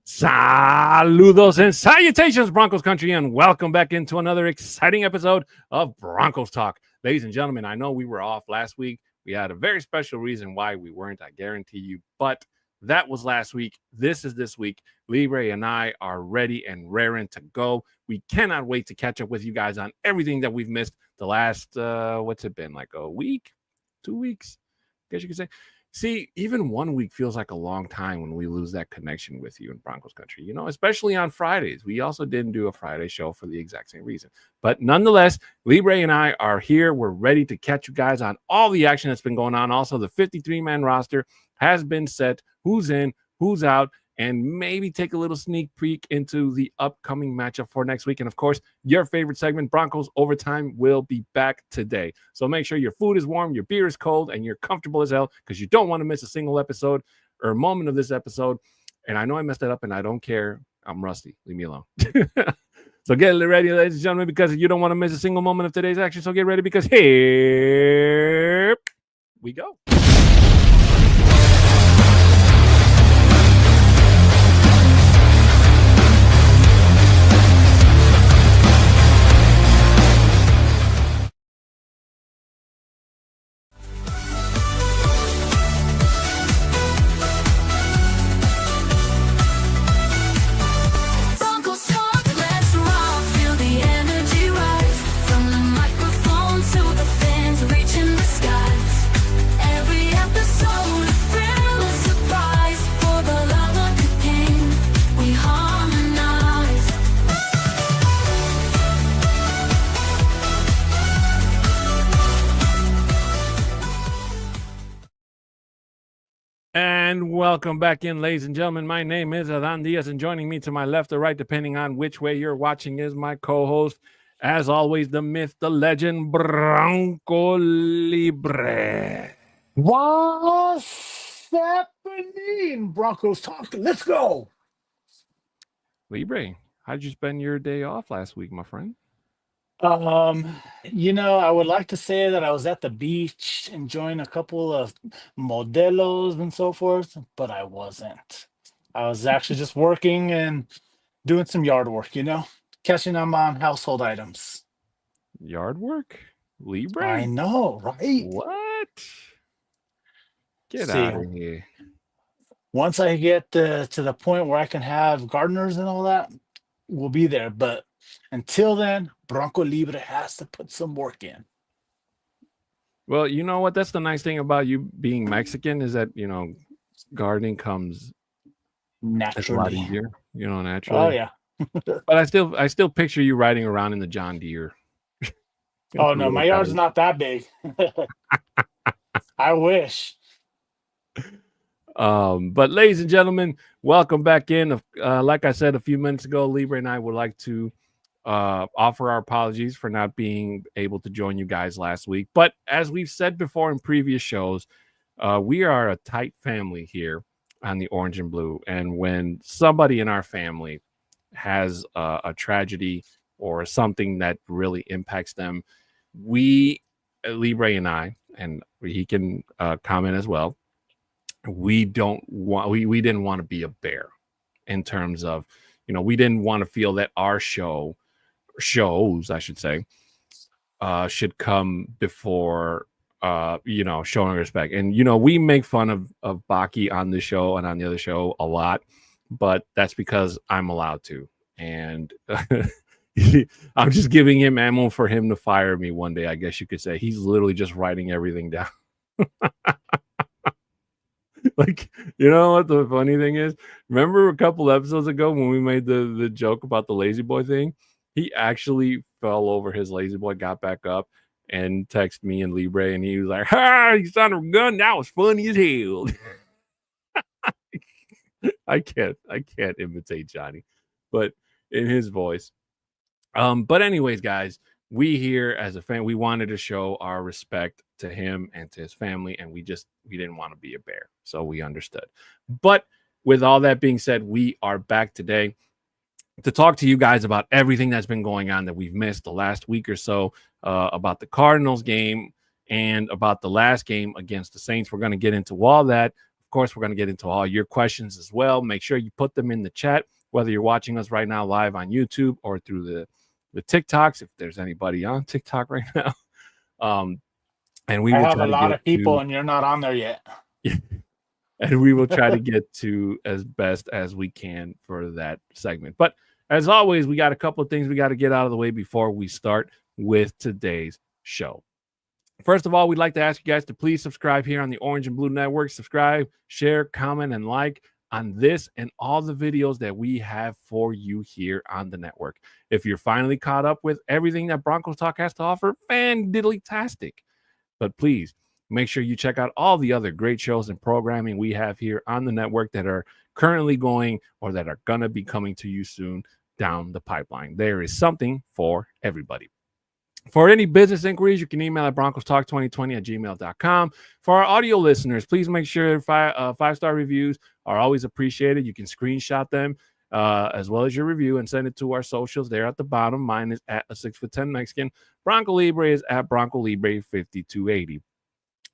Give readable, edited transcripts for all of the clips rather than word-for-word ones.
Saludos and salutations, Broncos Country, and welcome back into another exciting episode of Broncos Talk. Ladies and gentlemen, I know we were off last week. We had a very special reason why we weren't, I guarantee you, but that was last week. This is this week. Libre and I are ready and raring to go. We cannot wait to catch up with you guys on everything that we've missed the last, what's it been, like a week, 2 weeks, I guess you could say. See, even 1 week feels like a long time when we lose that connection with you in Broncos Country, you know, especially on Fridays. We also didn't do a Friday show for the exact same reason. But nonetheless, Libre and I are here. We're ready to catch you guys on all the action that's been going on. Also, the 53-man roster has been set. Who's in, who's out, and maybe take a little sneak peek into the upcoming matchup for next week. And, of course, your favorite segment, Broncos Overtime, will be back today. So make sure your food is warm, your beer is cold, and you're comfortable as hell because you don't want to miss a single episode or a moment of this episode. And I know I messed that up, and I don't care. I'm rusty. Leave me alone. So get ready, ladies and gentlemen, because you don't want to miss a single moment of today's action. So get ready because here we go. And welcome back in, ladies and gentlemen. My name is Adan, and joining me to my left or right, depending on which way you're watching, is my co-host, as always, the myth, the legend, Bronco Libre. What's happening, Broncos Talk? Let's go. Libre, how did you spend your day off last week, my friend? I would like to say that I was at the beach enjoying a couple of modelos and so forth, but I wasn't. I was actually just working and doing some yard work, catching up on household items. Yard work? Libre? I know, right? What? Get out of here. Once I get to the point where I can have gardeners and all that, we'll be there. But until then, Bronco Libre has to put some work in. Well, you know what? That's the nice thing about you being Mexican is that, gardening comes naturally. A lot easier, naturally. Oh, yeah. But I still picture you riding around in the John Deere. Oh, no, my yard's not that big. I wish. But ladies and gentlemen, welcome back in. Like I said a few minutes ago, Libre and I would like to offer our apologies for not being able to join you guys last week. But as we've said before in previous shows, we are a tight family here on the Orange and Blue. And when somebody in our family has a tragedy or something that really impacts them, we, Libre and I, and he can comment as well, we didn't want to be a bear in terms of, we didn't want to feel that our shows, I should say, should come before, showing respect. And, we make fun of Baki on this show and on the other show a lot, but that's because I'm allowed to. And I'm just giving him ammo for him to fire me one day, I guess you could say. He's literally just writing everything down. Like, you know what the funny thing is? Remember a couple episodes ago when we made the joke about the lazy boy thing? He actually fell over his lazy boy, got back up, and texted me and Libre, and he was like, "Ha! You son of a gun! That was funny as hell." I can't imitate Johnny, but in his voice. But anyways, guys, we here as a fan, we wanted to show our respect to him and to his family, and we didn't want to be a bear, so we understood. But with all that being said, we are back today to talk to you guys about everything that's been going on that we've missed the last week or so, about the Cardinals game and about the last game against the Saints. We're going to get into all that. Of course, we're going to get into all your questions as well. Make sure you put them in the chat, whether you're watching us right now live on YouTube or through the TikToks, if there's anybody on TikTok right now. And we I will have try a to lot get of people, to, and you're not on there yet. and we will try to get to as best as we can for that segment. But as always, we got a couple of things we got to get out of the way before we start with today's show. First of all, we'd like to ask you guys to please subscribe here on the Orange and Blue Network. Subscribe, share, comment, and like on this and all the videos that we have for you here on the network. If you're finally caught up with everything that Broncos Talk has to offer, fan-diddly-tastic. But please, make sure you check out all the other great shows and programming we have here on the network that are currently going or that are going to be coming to you soon down the pipeline. There is something for everybody. For any business inquiries, you can email at broncostalk2020@gmail.com. For our audio listeners, please make sure five-star reviews are always appreciated. You can screenshot them as well as your review and send it to our socials there at the bottom. Mine is at a 6'10" Mexican. Bronco Libre is at Bronco Libre 5280.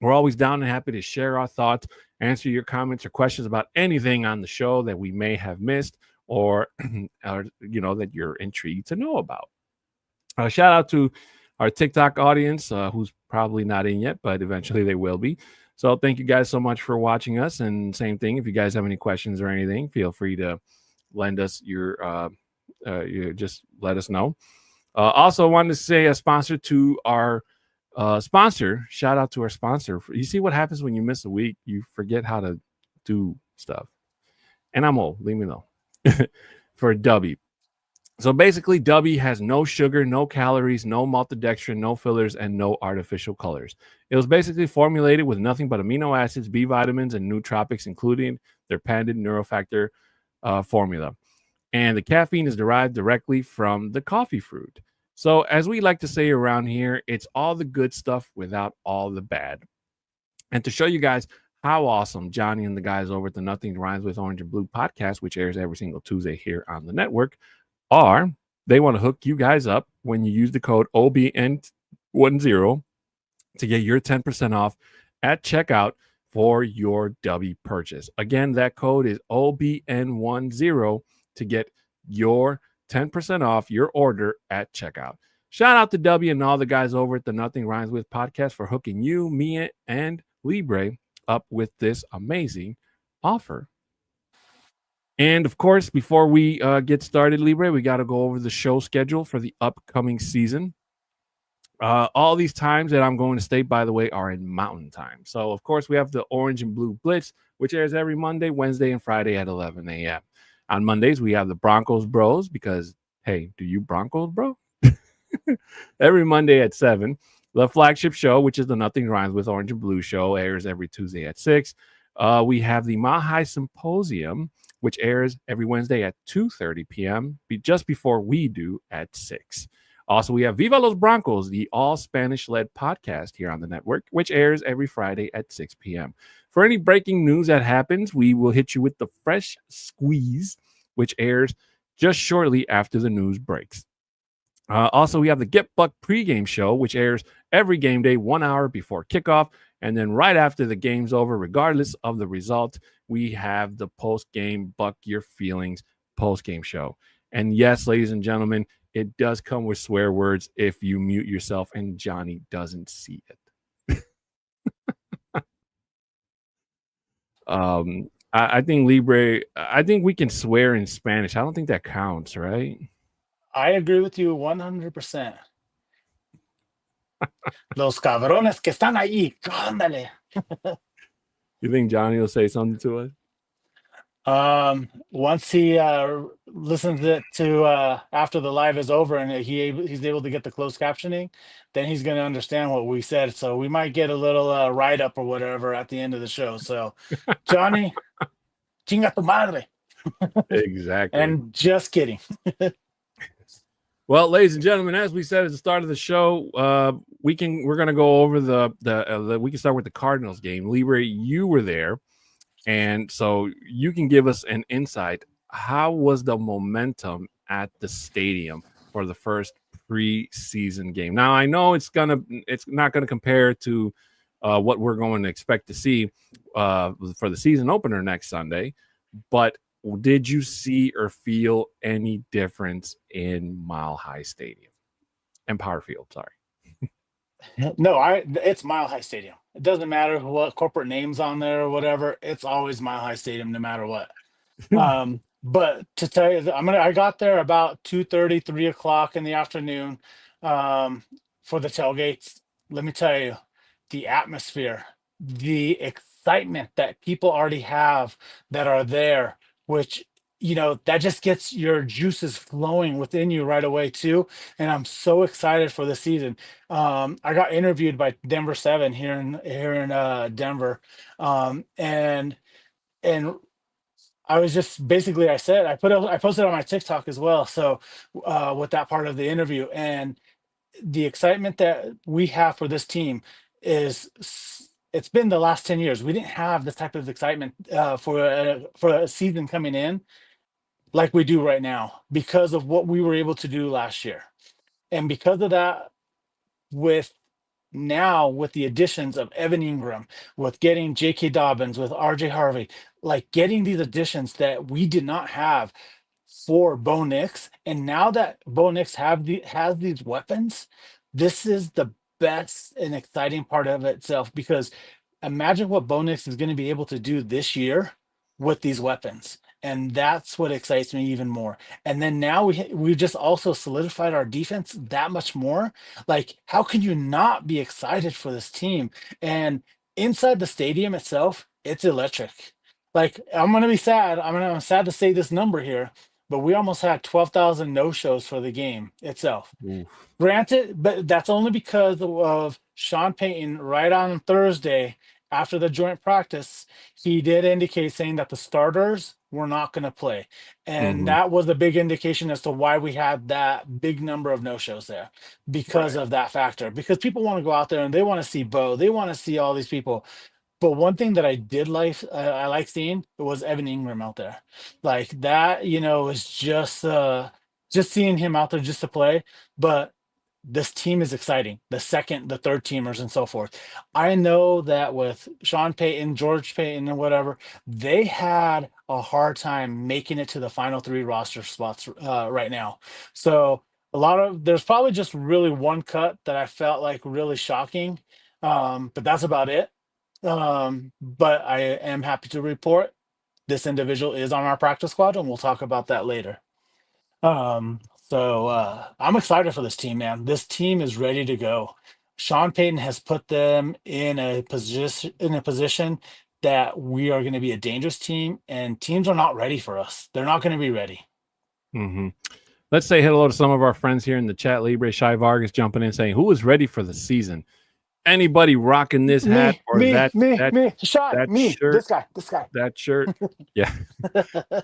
We're always down and happy to share our thoughts, answer your comments or questions about anything on the show that we may have missed or that you're intrigued to know about. Shout out to our TikTok audience, who's probably not in yet, but eventually they will be. So thank you guys so much for watching us. And same thing, if you guys have any questions or anything, feel free to lend us your just let us know. Also, I wanted to say a sponsor to our sponsor. Shout out to our sponsor. You see what happens when you miss a week? You forget how to do stuff. And I'm old. Leave me alone. For W. So basically, W has no sugar, no calories, no maltodextrin, no fillers, and no artificial colors. It was basically formulated with nothing but amino acids, B vitamins, and nootropics, including their patented neurofactor formula. And the caffeine is derived directly from the coffee fruit. So as we like to say around here, it's all the good stuff without all the bad. And to show you guys how awesome Johnny and the guys over at the Nothing Rhymes with Orange and Blue podcast, which airs every single Tuesday here on the network, they want to hook you guys up when you use the code OBN10 to get your 10% off at checkout for your W purchase. Again, that code is OBN10 to get your 10% off your order at checkout. Shout out to W and all the guys over at the Nothing Rhymes With podcast for hooking you, me, and Libre up with this amazing offer. And of course, before we get started, Libre, we got to go over the show schedule for the upcoming season. All these times that I'm going to state, by the way, are in Mountain Time. So, of course, we have the Orange and Blue Blitz, which airs every Monday, Wednesday, and Friday at 11 a.m. On Mondays, we have the Broncos Bros because, hey, do you Broncos, bro? Every Monday at 7. The flagship show, which is the Nothing Rhymes with Orange and Blue show, airs every Tuesday at 6. We have the Mahai Symposium, which airs every Wednesday at 2:30 p.m., just before we do at 6. Also, we have Viva Los Broncos, the all-Spanish-led podcast here on the network, which airs every Friday at 6 p.m. For any breaking news that happens, we will hit you with the Fresh Squeeze, which airs just shortly after the news breaks. Also, we have the Get Buck pregame show, which airs every game day 1 hour before kickoff. And then right after the game's over, regardless of the result, we have the post-game Buck Your Feelings post-game show. And yes, ladies and gentlemen, it does come with swear words if you mute yourself and Johnny doesn't see it. I think Libre, I think we can swear in Spanish. I don't think that counts, right? I agree with you 100%. Los cabrones que están ahí. Ándale. You think Johnny will say something to us? Once he listens to after the live is over and he's able to get the closed captioning, then he's going to understand what we said. So we might get a little write-up or whatever at the end of the show. So, Johnny, chinga tu madre. Exactly. And just kidding. Well, ladies and gentlemen, as we said at the start of the show, we're going to go over we can start with the Cardinals game. Libre, you were there, and so you can give us an insight. How was the momentum at the stadium for the first preseason game? Now, I know it's not going to compare to what we're going to expect to see for the season opener next Sunday. But did you see or feel any difference in Mile High Stadium and Power Field? Sorry. No, it's Mile High Stadium. It doesn't matter what corporate names on there or whatever. It's always Mile High Stadium, no matter what. But to tell you, I got there about 2:30, 3 o'clock in the afternoon for the tailgates. Let me tell you, the atmosphere, the excitement that people already have that are there, which that just gets your juices flowing within you right away too. And I'm so excited for the season. I got interviewed by Denver 7 here in Denver, and I was just basically, I posted on my TikTok as well. So with that part of the interview, and the excitement that we have for this team it's been the last 10 years. We didn't have this type of excitement for a season coming in like we do right now because of what we were able to do last year. And because of that, with the additions of Evan Ingram, with getting J.K. Dobbins, with R.J. Harvey, like getting these additions that we did not have for Bo Nix, and now that Bo Nix has these weapons, this is the best and exciting part of itself, because imagine what Bo Nix is going to be able to do this year with these weapons. And that's what excites me even more. And then now we just also solidified our defense that much more. Like, how can you not be excited for this team? And inside the stadium itself, it's electric. Like, I'm sad to say this number here, but we almost had 12,000 no-shows for the game itself. Oof. Granted, but that's only because of Sean Payton right on Thursday after the joint practice. He did indicate saying that the starters were not going to play. And that was a big indication as to why we had that big number of no-shows there, because of that factor. Because people want to go out there and they want to see Bo. They want to see all these people. But one thing that I did like, I like seeing, was Evan Ingram out there. Like that, is just seeing him out there just to play. But this team is exciting. The third teamers and so forth. I know that with Sean Payton, George Payton, and whatever, they had a hard time making it to the final 3 roster spots right now. So there's probably just really one cut that I felt like really shocking. But that's about it. But I am happy to report this individual is on our practice squad, and we'll talk about that later. So I'm excited for this team, man. This team is ready to go. Sean Payton has put them in a position that we are going to be a dangerous team, and teams are not ready for us. They're not going to be ready. Let's say hello to some of our friends here in the chat. Libre Shai Vargas jumping in saying, who is ready for the season? Anybody rocking this hat that shirt? This guy. That shirt. Yeah.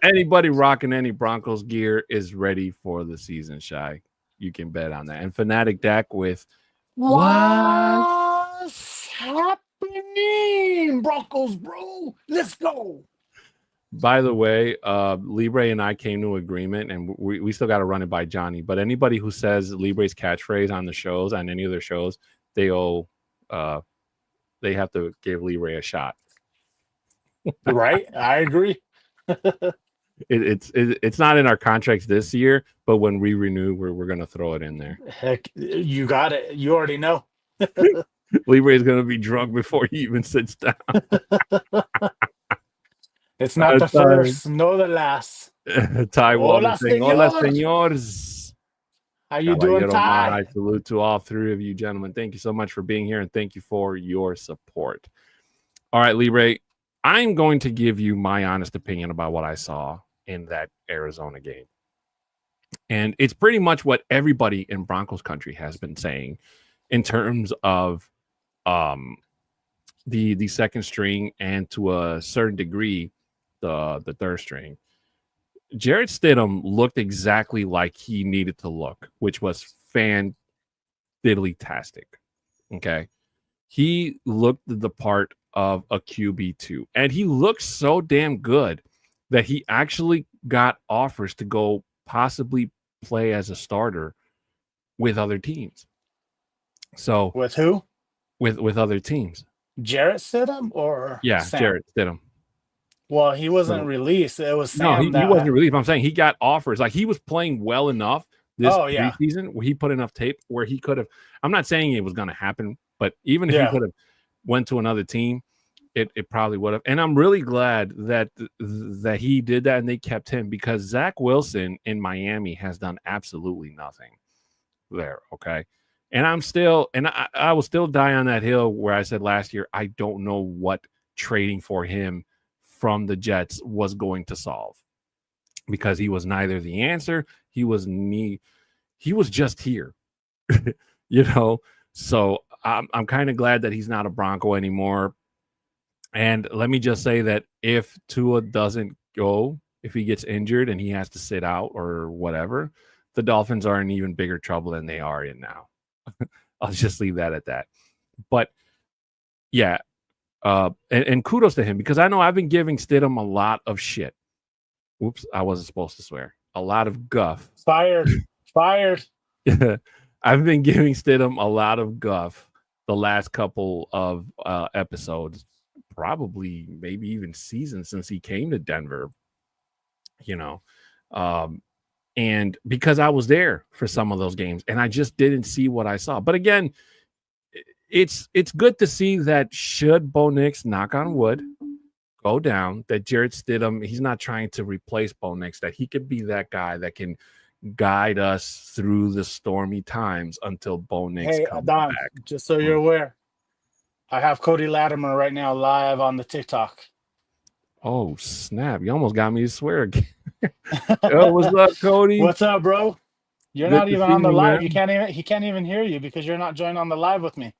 Anybody rocking any Broncos gear is ready for the season, Shai. You can bet on that. And Fanatic Dak with what's happening, Broncos, bro? Let's go. By the way, Libre and I came to agreement, and we still got to run it by Johnny. But anybody who says Libre's catchphrase on the shows, on any of their shows, they have to give Libre a shot. Right, I agree. It's not in our contracts this year, but when we renew, we're gonna throw it in there. Heck, you got it. You already know. Libre is gonna be drunk before he even sits down. It's not the first, nor the last. Ty Wallace saying, "Hola, señores." How you doing, Ty? I salute to all 3 of you gentlemen. Thank you so much for being here, and thank you for your support. All right, Libre, I'm going to give you my honest opinion about what I saw in that Arizona game. And it's pretty much what everybody in Broncos country has been saying in terms of the second string, and to a certain degree, the third string. Jarrett Stidham looked exactly like he needed to look, which was fan-diddly-tastic. Okay. He looked the part of a QB2, and he looked so damn good that he actually got offers to go possibly play as a starter with other teams. So with who? With other teams. Jarrett Stidham or Yeah, Sam? Jarrett Stidham. Well, he wasn't So released. It was no, Sam he wasn't that. released. I'm saying he got offers. Like, he was playing well enough this Oh yeah, preseason where he put enough tape where he could have. I'm not saying it was going to happen, but even if he yeah. could have went to another team, it probably would have. And I'm really glad that he did that and they kept him, because Zach Wilson in Miami has done absolutely nothing there. Okay. And I will still die on that hill where I said last year, I don't know what trading for him from the Jets was going to solve, because he was neither the answer. He was just here, you know? So I'm kind of glad that he's not a Bronco anymore. And let me just say that if Tua doesn't go, if he gets injured and he has to sit out or whatever, the Dolphins are in even bigger trouble than they are in now. I'll just leave that at that. But yeah, and kudos to him, because I know I've been giving Stidham a lot of shit. Oops, I wasn't supposed to swear. A lot of guff. Fired, fired. I've been giving Stidham a lot of guff the last couple of episodes, probably maybe even seasons since he came to Denver, you know. And because I was there for some of those games and I just didn't see what I saw. But again, it's good to see that should Bo Nix, knock on wood, go down, that Jarrett Stidham, he's not trying to replace Bo Nix, that he could be that guy that can guide us through the stormy times until Bo Nix Hey, comes Adan, back. just so you're aware, I have Cody Latimer right now live on the TikTok. Oh, snap. You almost got me to swear again. Yo, what's up, Cody? What's up, bro? You're Good not to even see on the you, live. man. He can't even hear you because you're not joined on the live with me.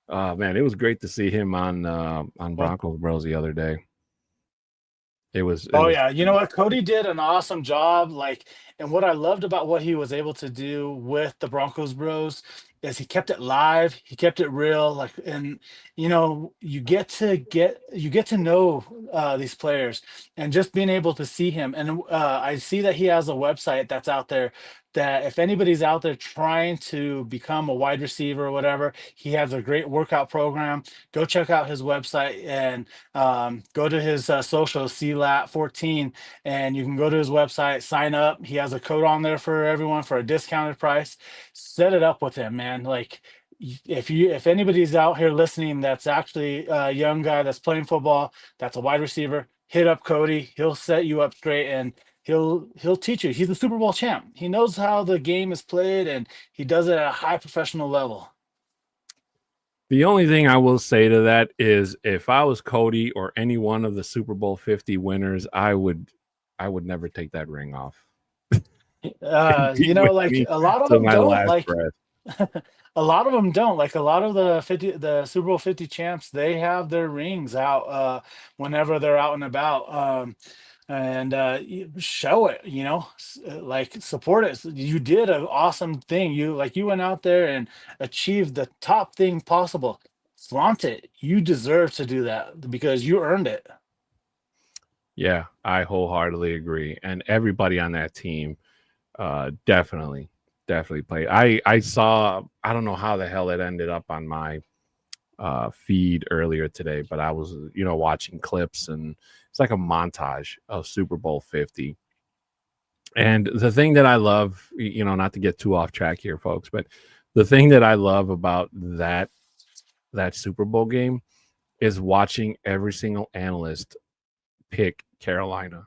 Man, it was great to see him on Broncos Bros the other day. It was Oh yeah, you know what? Cody did an awesome job. Like, and what I loved about what he was able to do with the Broncos Bros is he kept it live, he kept it real. Like, and you get to know these players, and just being able to see him. And I see that he has a website that's out there. That if anybody's out there trying to become a wide receiver or whatever, he has a great workout program. Go check out his website and go to his social CLAT14, and you can go to his website, sign up. He has a code on there for everyone for a discounted price. Set it up with him, man. Like, if anybody's out here listening that's actually a young guy that's playing football, that's a wide receiver, hit up Cody. He'll set you up straight, and he'll teach you. He's the Super Bowl champ. He knows how the game is played, and he does it at a high professional level. The only thing I will say to that is, if I was Cody or any one of the Super Bowl 50 winners, I would never take that ring off. Be with Like me a lot of to them my don't. last Like, breath. a lot of them don't. Like, a lot of the Super Bowl 50 champs, they have their rings out whenever they're out and about. And show it, like, support it. You did an awesome thing. You went out there and achieved the top thing possible. Flaunt it. You deserve to do that because you earned it. Yeah, I wholeheartedly agree. And everybody on that team definitely played. I saw, I don't know how the hell it ended up on my feed earlier today, but I was, watching clips, and it's like a montage of Super Bowl 50. And the thing that I love, not to get too off track here, folks, but the thing that I love about that Super Bowl game is watching every single analyst pick Carolina.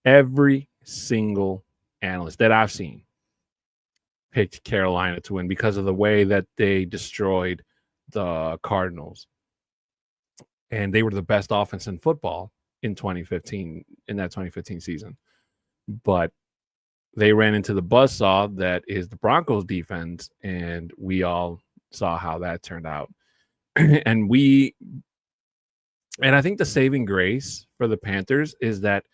Every single analyst that I've seen picked Carolina to win because of the way that they destroyed the Cardinals. And they were the best offense in football in that 2015 season. But they ran into the buzzsaw that is the Broncos defense, and we all saw how that turned out. and I think the saving grace for the Panthers is that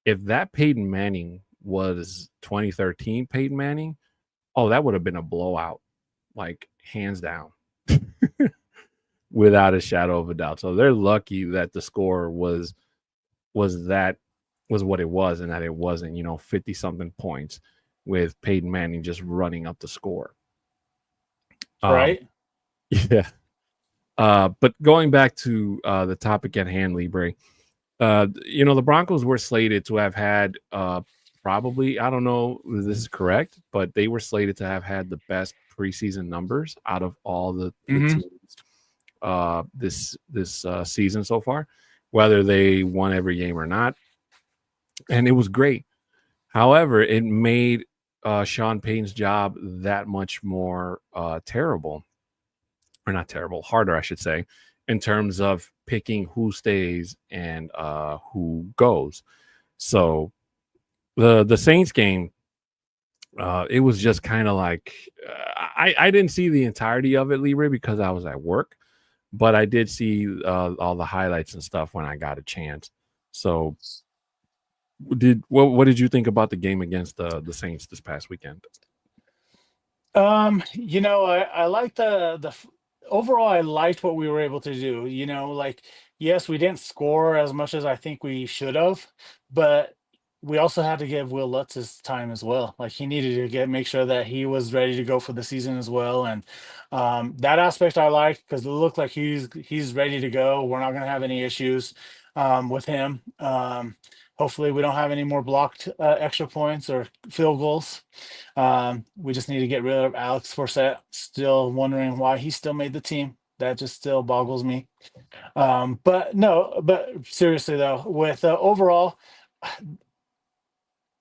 if that Peyton Manning was 2013 Peyton Manning, that would have been a blowout, like, hands down, without a shadow of a doubt. So they're lucky that the score was what it was, and that it wasn't, 50 something points with Peyton Manning just running up the score. Right. Yeah. But going back to the topic at hand, Libre, the Broncos were slated to have had probably, I don't know if this is correct, but they were slated to have had the best preseason numbers out of all the Hmm. teams this season so far, whether they won every game or not, and it was great. However, it made Sean Payton's job that much more terrible, or not terrible, harder, I should say, in terms of picking who stays and who goes. So the Saints game, it was just kind of like I didn't see the entirety of it, Libre, because I was at work, but I did see all the highlights and stuff when I got a chance. So what did you think about the game against the Saints this past weekend? I like overall. I liked what we were able to do. Like, yes, we didn't score as much as I think we should have, but we also had to give Will Lutz his time as well. Like, he needed to make sure that he was ready to go for the season as well, and that aspect I liked because it looked like he's ready to go. We're not going to have any issues with him. Hopefully, we don't have any more blocked extra points or field goals. We just need to get rid of Alex Forsett. Still wondering why he still made the team. That just still boggles me. But no, but seriously though, with overall,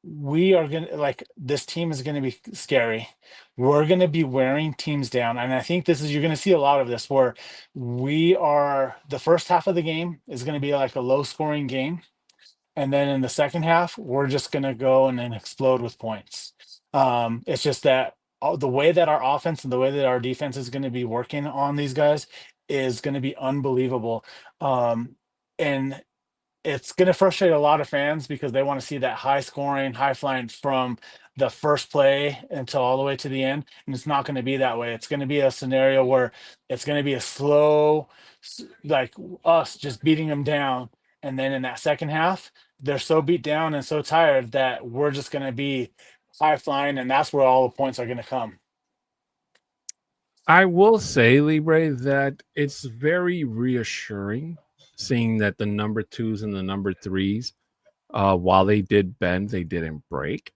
we are gonna like this team is gonna be scary. We're gonna be wearing teams down, and I think you're gonna see a lot of this where the first half of the game is gonna be like a low scoring game, and then in the second half, we're just going to go and then explode with points. It's just that the way that our offense and the way that our defense is going to be working on these guys is going to be unbelievable. And it's going to frustrate a lot of fans because they want to see that high scoring, high flying from the first play until all the way to the end. And it's not going to be that way. It's going to be a scenario where it's going to be a slow, like us just beating them down. And then in that second half, they're so beat down and so tired that we're just going to be high flying. And that's where all the points are going to come. I will say, Libre, that it's very reassuring seeing that the number twos and the number threes, while they did bend, they didn't break.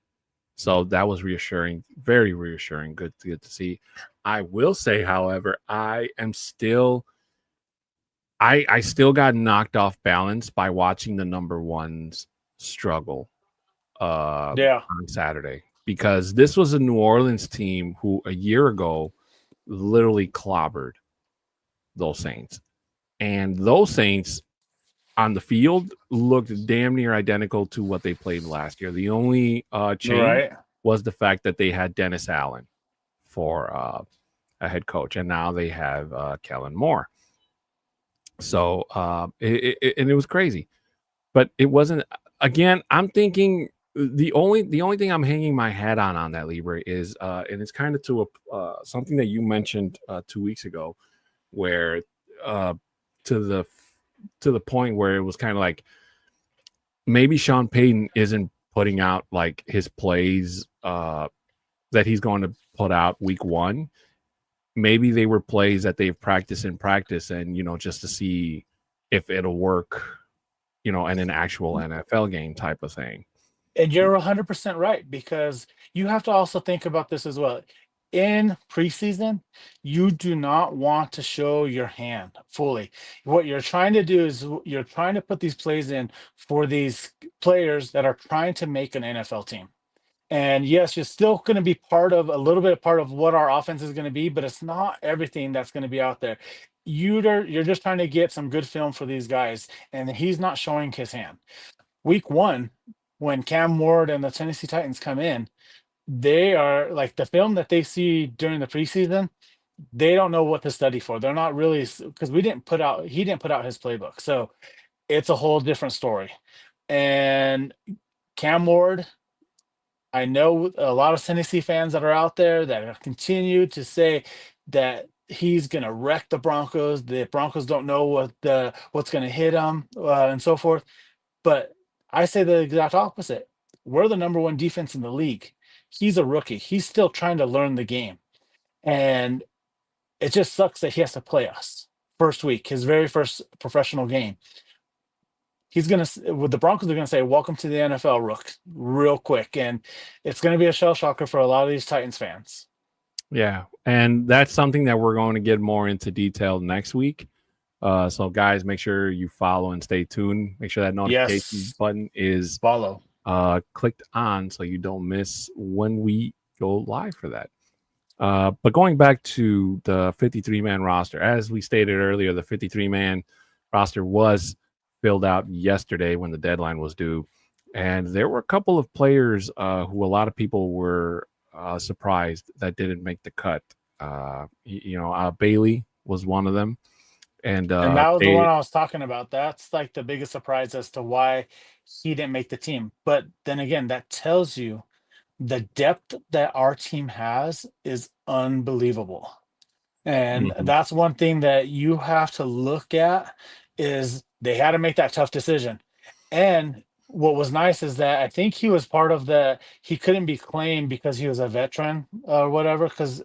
So that was reassuring, very reassuring. Good to see. I will say, however, I still got knocked off balance by watching the number ones struggle Yeah. on Saturday, because this was a New Orleans team who a year ago literally clobbered those Saints. And those Saints on the field looked damn near identical to what they played last year. The only change Right. was the fact that they had Dennis Allen for a head coach, and now they have Kellen Moore. So and it was crazy, but it wasn't. Again, I'm thinking the only thing I'm hanging my hat on that, Libre, is and it's kind of to something that you mentioned 2 weeks ago, where uh, to the point where it was kind of like maybe Sean Payton isn't putting out like his plays that he's going to put out week one. Maybe they were plays that they've practiced in practice, and just to see if it'll work, in an actual NFL game type of thing. And you're 100% right because you have to also think about this as well. In preseason, you do not want to show your hand fully. What you're trying to do is you're trying to put these plays in for these players that are trying to make an NFL team. And yes, you're still going to be a little bit part of what our offense is going to be, but it's not everything that's going to be out there. You're just trying to get some good film for these guys, and he's not showing his hand. Week one, when Cam Ward and the Tennessee Titans come in, they are like the film that they see during the preseason. They don't know what to study for. They're not really because he didn't put out his playbook, so it's a whole different story. And Cam Ward, I know a lot of Tennessee fans that are out there that have continued to say that he's going to wreck the Broncos. The Broncos don't know what's going to hit them and so forth. But I say the exact opposite. We're the number one defense in the league. He's a rookie. He's still trying to learn the game. And It just sucks that he has to play us first week, his very first professional game. He's gonna with the Broncos are gonna say, "Welcome to the NFL, Rook," real quick, and it's gonna be a shell shocker for a lot of these Titans fans. Yeah, and that's something that we're going to get more into detail next week. So, guys, make sure you follow and stay tuned. Make sure that notification Yes, button is follow. clicked on so you don't miss when we go live for that. But going back to the 53-man roster, as we stated earlier, the 53-man roster was filled out yesterday when the deadline was due. And there were a couple of players who a lot of people were surprised that didn't make the cut. Bailey was one of them. And And that was the one they, I was talking about. That's like the biggest surprise as to why he didn't make the team. But then again, that tells you the depth that our team has is unbelievable. And Mhm. that's one thing that you have to look at is they had to make that tough decision. And what was nice is that I think he was part of he couldn't be claimed because he was a veteran or whatever, because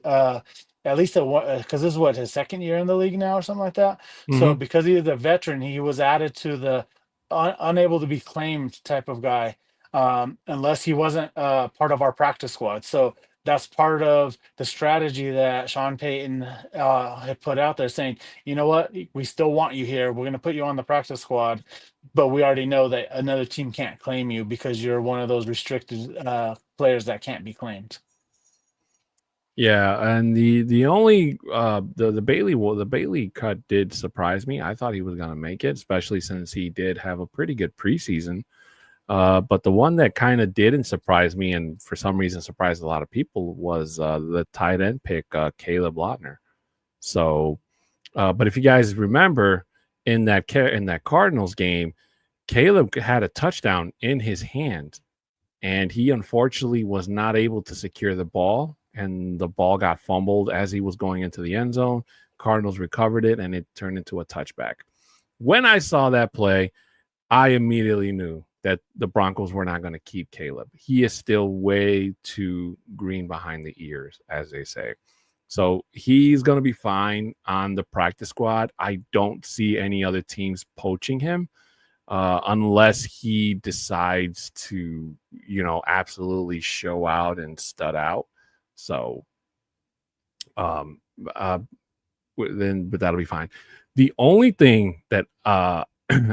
at least because this is what his second year in the league now or something like that. So Mhm. because he is a veteran, he was added to the unable to be claimed type of guy, unless he wasn't part of our practice squad. So that's part of the strategy that Sean Payton had put out there, saying, you know what, we still want you here. We're going to put you on the practice squad, but we already know that another team can't claim you because you're one of those restricted players that can't be claimed. Yeah, and the only the Bailey cut did surprise me. I thought he was going to make it, especially since he did have a pretty good preseason. But the one that kind of didn't surprise me, and for some reason surprised a lot of people, was the tight end pick, Caleb Lautner. So, but if you guys remember in that Cardinals game, Caleb had a touchdown in his hand, and he unfortunately was not able to secure the ball, and the ball got fumbled as he was going into the end zone. Cardinals recovered it, and it turned into a touchback. When I saw that play, I immediately knew that the Broncos were not going to keep Caleb. He is still way too green behind the ears, as they say. So he's going to be fine on the practice squad. I don't see any other teams poaching him unless he decides to, absolutely show out and stud out. So, um, uh, but that'll be fine. The only thing that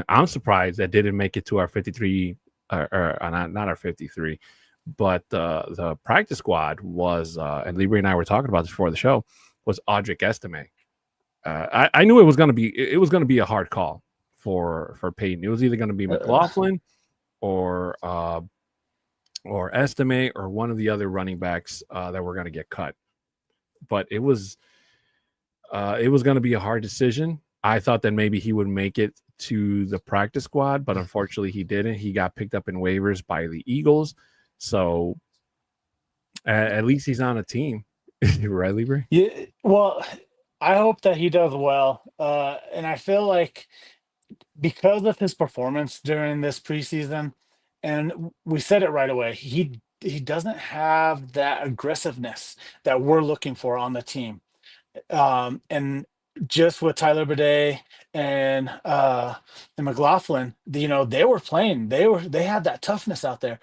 I'm surprised that didn't make it to our 53, or not our 53, but the practice squad was, and Libre and I were talking about this before the show, was Audric Estime. I knew it was going to be a hard call for Peyton. It was either going to be McLaughlin or Estime or one of the other running backs that were going to get cut. But it was going to be a hard decision. I thought that maybe he would make it to the practice squad, but unfortunately he didn't. He got picked up in waivers by the Eagles. So at least he's on a team. Right, Libre? Yeah, well, I hope that he does well. And I feel like because of his performance during this preseason, and we said it right away, he doesn't have that aggressiveness that we're looking for on the team. And just with Tyler Bede and McLaughlin, they were playing. They had that toughness out there,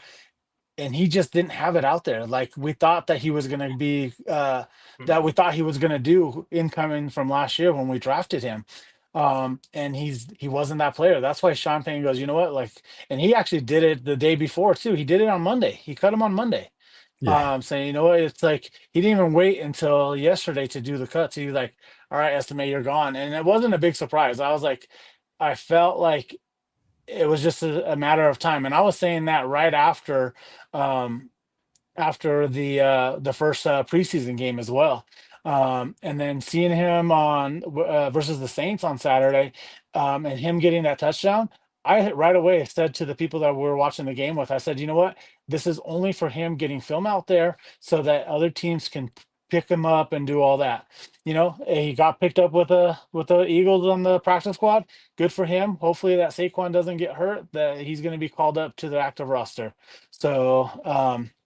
and he just didn't have it out there. Like we thought that he was going to be, that we thought he was going to do incoming from last year when we drafted him. And he wasn't that player. That's why Sean Payne goes, you know what, like, and he actually did it the day before too. He did it on Monday. He cut him on Monday. Yeah. Saying, you know what, it's like he didn't even wait until yesterday to do the cuts. He was like, all right, Estimate, you're gone. And it wasn't a big surprise. I felt like it was just a matter of time. And I was saying that right um, after the first preseason game as well. And then seeing him on versus the Saints on Saturday, and him getting that touchdown, right away said to the people that we were watching the game with, I said, you know what, this is only for him getting film out there so that other teams can pick him up and do all that. He got picked up with the Eagles on the practice squad. Good for him. Hopefully that Saquon doesn't get hurt, that he's going to be called up to the active roster. So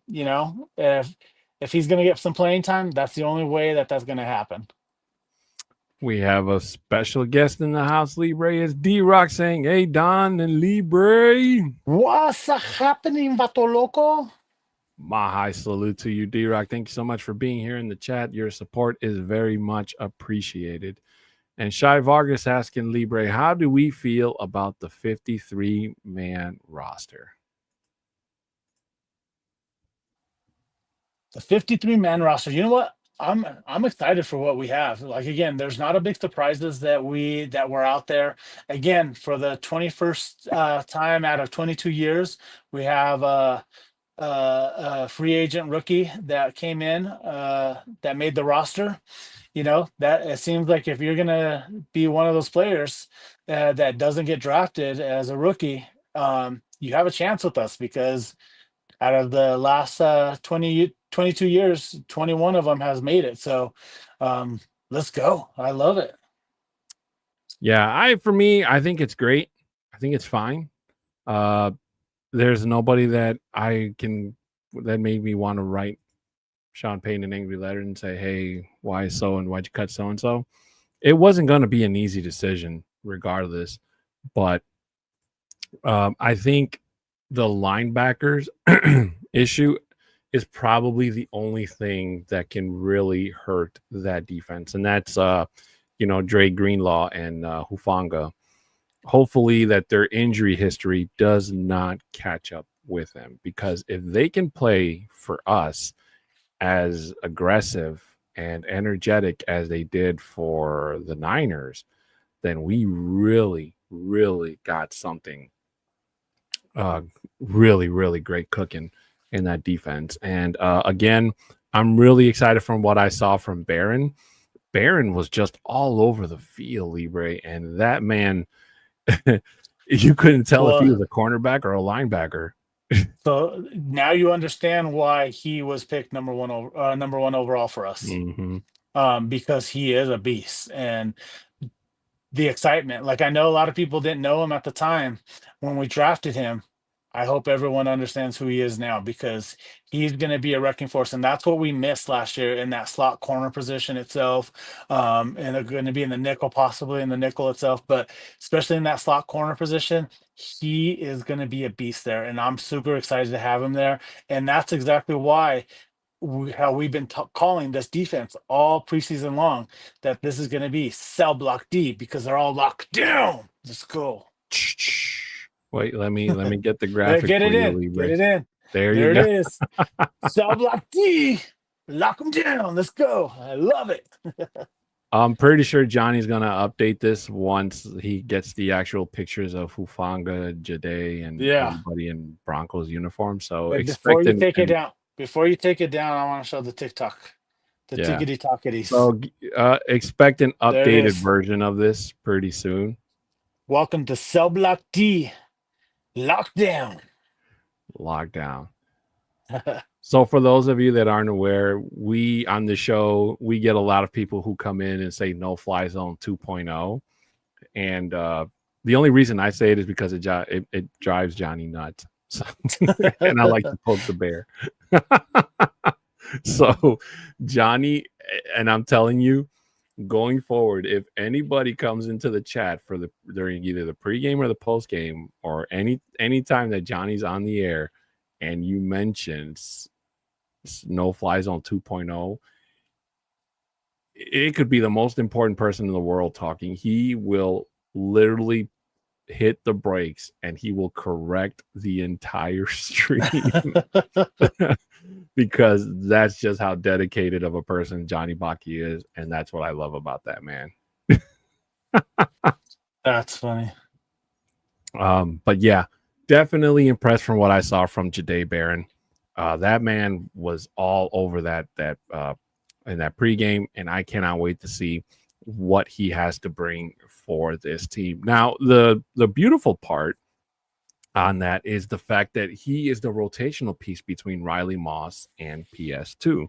if he's going to get some playing time, that's the only way that that's going to happen. We have a special guest in the house, Libre. It's D-Rock saying, Adan and Libre. What's happening, Vato Loco? My high salute to you, D-Rock. Thank you so much for being here in the chat. Your support is very much appreciated. And Shai Vargas asking Libre, how do we feel about the 53-man roster? The 53-man roster. You know what? I'm excited for what we have. Like, again, there's not a big surprises that we're out there. Again, for the 21st time out of 22 years, we have a free agent rookie that came in that made the roster. You know, that it seems like if you're gonna be one of those players that doesn't get drafted as a rookie, you have a chance with us because out of the last 22 years, 21 of them has made it. So let's go. I love it. Yeah, I think it's great. I think it's fine. There's nobody that that made me want to write Sean Payton an angry letter and say, hey, why so and why'd you cut so and so? It wasn't going to be an easy decision regardless, but I think the linebackers issue is probably the only thing that can really hurt that defense, and that's Dre Greenlaw and Hufanga. Hopefully that their injury history does not catch up with them, because if they can play for us as aggressive and energetic as they did for the Niners, then we really, really got something really, really great cooking in that defense. And again, I'm really excited from what I saw from Barron. Barron was just all over the field, Libre, and that man, you couldn't tell if he was a cornerback or a linebacker. So now you understand why he was picked number one overall for us, because he is a beast. And the excitement, like, I know a lot of people didn't know him at the time when we drafted him. I hope everyone understands who he is now, because he's going to be a wrecking force. And that's what we missed last year in that slot corner position itself. And they're going to be in the nickel, possibly in the nickel itself, but especially in that slot corner position, he is going to be a beast there. And I'm super excited to have him there. And that's exactly why how we've been calling this defense all preseason long, that this is going to be cell block D, because they're all locked down. Let's go. Wait, let me get the graphic. Get it in. Get it in. There it is. Cell block D. Lock them down. Let's go. I love it. I'm pretty sure Johnny's gonna update this once he gets the actual pictures of Hufanga, Jade, and everybody in Broncos uniform. So before you take it down, I want to show the TikTok, the tickety talkities. So expect an updated version of this pretty soon. Welcome to Cell Block D. Lockdown. So for those of you that aren't aware, we on the show, we get a lot of people who come in and say no fly zone 2.0. And the only reason I say it is because it drives Johnny nuts. So, and I like to poke the bear. So Johnny, and I'm telling you, going forward, if anybody comes into the chat during either the pregame or the postgame, or any time that Johnny's on the air and you mention no fly zone 2.0, it could be the most important person in the world talking. He will literally hit the brakes and he will correct the entire stream because that's just how dedicated of a person Johnny Baki is, and that's what I love about that man. That's funny. But yeah, definitely impressed from what I saw from Jade Barron. That man was all over that in that pregame, and I cannot wait to see what he has to bring for this team. Now, the beautiful part on that is the fact that he is the rotational piece between Riley Moss and PS2.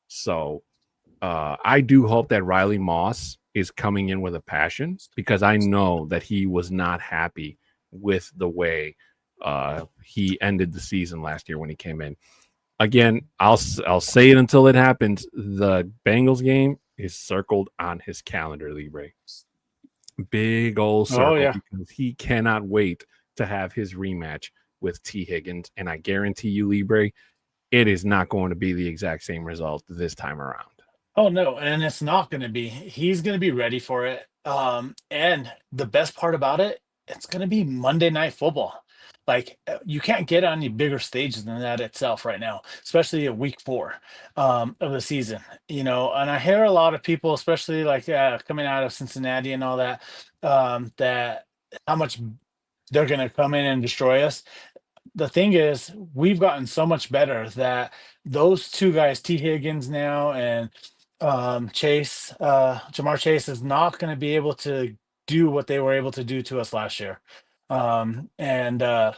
So I do hope that Riley Moss is coming in with a passion, because I know that he was not happy with the way he ended the season last year when he came in. Again, I'll say it until it happens. The Bengals game, is circled on his calendar, Libre. Big old Oh circle yeah. because he cannot wait to have his rematch with T. Higgins. And I guarantee you, Libre, it is not going to be the exact same result this time around. Oh no, and it's not going to be. He's going to be ready for it. And the best part about it, it's going to be Monday Night Football. Like you can't get on any bigger stages than that itself right now, especially at week 4 of the season. And I hear a lot of people, especially like coming out of Cincinnati and all that, that how much they're going to come in and destroy us. The thing is, we've gotten so much better that those two guys, T. Higgins now and Jamar Chase, is not going to be able to do what they were able to do to us last year. Um, and uh,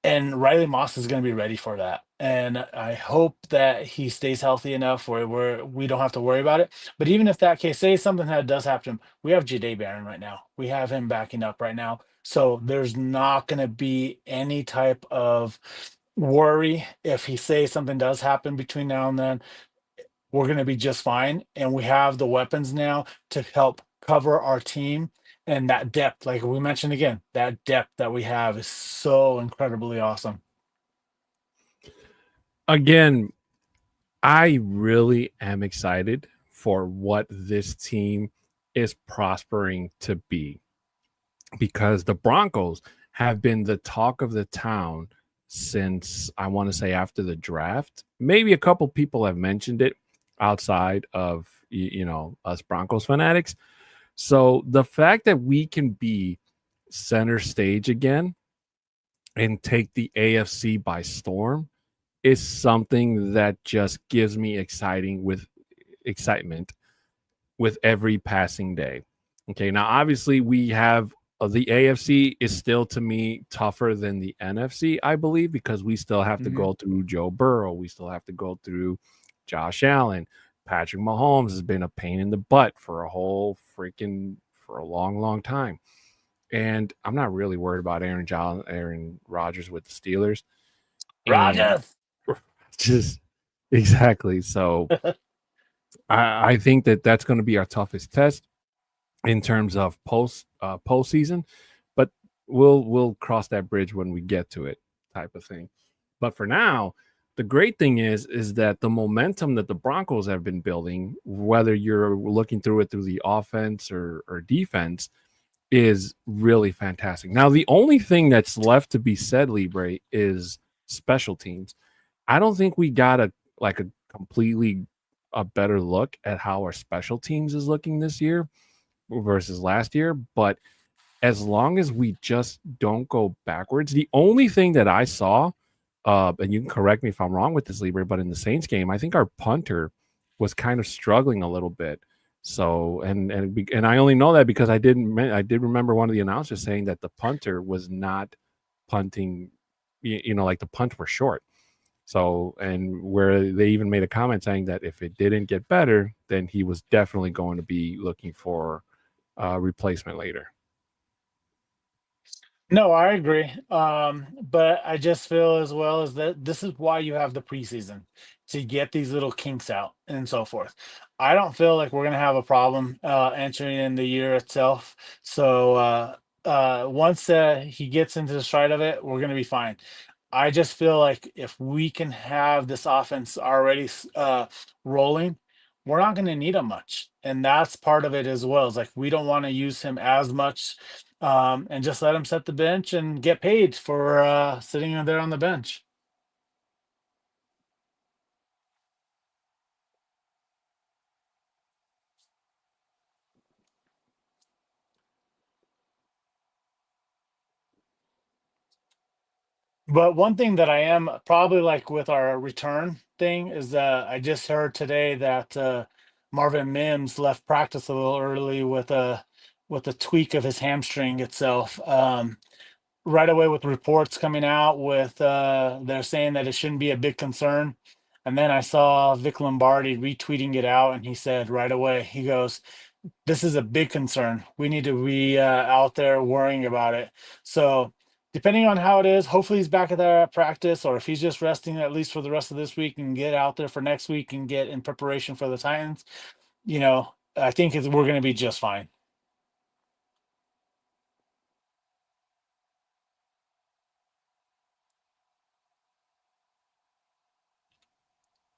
and Riley Moss is going to be ready for that. And I hope that he stays healthy enough where we don't have to worry about it. But even if that case, say something that does happen to him, we have Jade Barron right now. We have him backing up right now. So there's not going to be any type of worry if he says something does happen between now and then. We're going to be just fine. And we have the weapons now to help cover our team. And that depth, like we mentioned again, that depth that we have is so incredibly awesome. Again, I really am excited for what this team is prospering to be because the Broncos have been the talk of the town since I want to say after the draft. Maybe a couple people have mentioned it outside of us Broncos fanatics. So the fact that we can be center stage again and take the AFC by storm is something that just gives me excitement with every passing day. Okay, now obviously we have the AFC is still to me tougher than the NFC, I believe, because we still have to go through Joe Burrow, we still have to go through Josh Allen. Patrick Mahomes has been a pain in the butt for a long, long time. And I'm not really worried about Aaron Rodgers with the Steelers. And Rogers. just exactly. So I think that that's going to be our toughest test in terms of postseason, but we'll cross that bridge when we get to it, type of thing. But for now, the great thing is that the momentum that the Broncos have been building, whether you're looking through it through the offense or defense, is really fantastic. Now, the only thing that's left to be said, Libre, is special teams. I don't think we got a completely a better look at how our special teams is looking this year versus last year, but as long as we just don't go backwards, the only thing that I saw, and you can correct me if I'm wrong with this, Libre, but in the Saints game, I think our punter was kind of struggling a little bit. So, and I only know that because I did remember one of the announcers saying that the punter was not punting, like the punts were short. So, and where they even made a comment saying that if it didn't get better, then he was definitely going to be looking for replacement later. No, I agree. But I just feel as well as that this is why you have the preseason to get these little kinks out and so forth. I don't feel like we're gonna have a problem entering in the year itself. So once he gets into the stride of it, we're gonna be fine. I just feel like if we can have this offense already rolling, we're not going to need him much, and that's part of it as well. Is like we don't want to use him as much, and just let him set the bench and get paid for sitting there on the bench. But one thing that I am probably like with our return thing is that I just heard today that Marvin Mims left practice a little early with a tweak of his hamstring itself. Right away with reports coming out with they're saying that it shouldn't be a big concern. And then I saw Vic Lombardi retweeting it out, and he said right away, he goes, "This is a big concern. We need to be out there worrying about it." So depending on how it is, hopefully he's back at there at practice, or if he's just resting at least for the rest of this week and get out there for next week and get in preparation for the Titans. I think we're going to be just fine.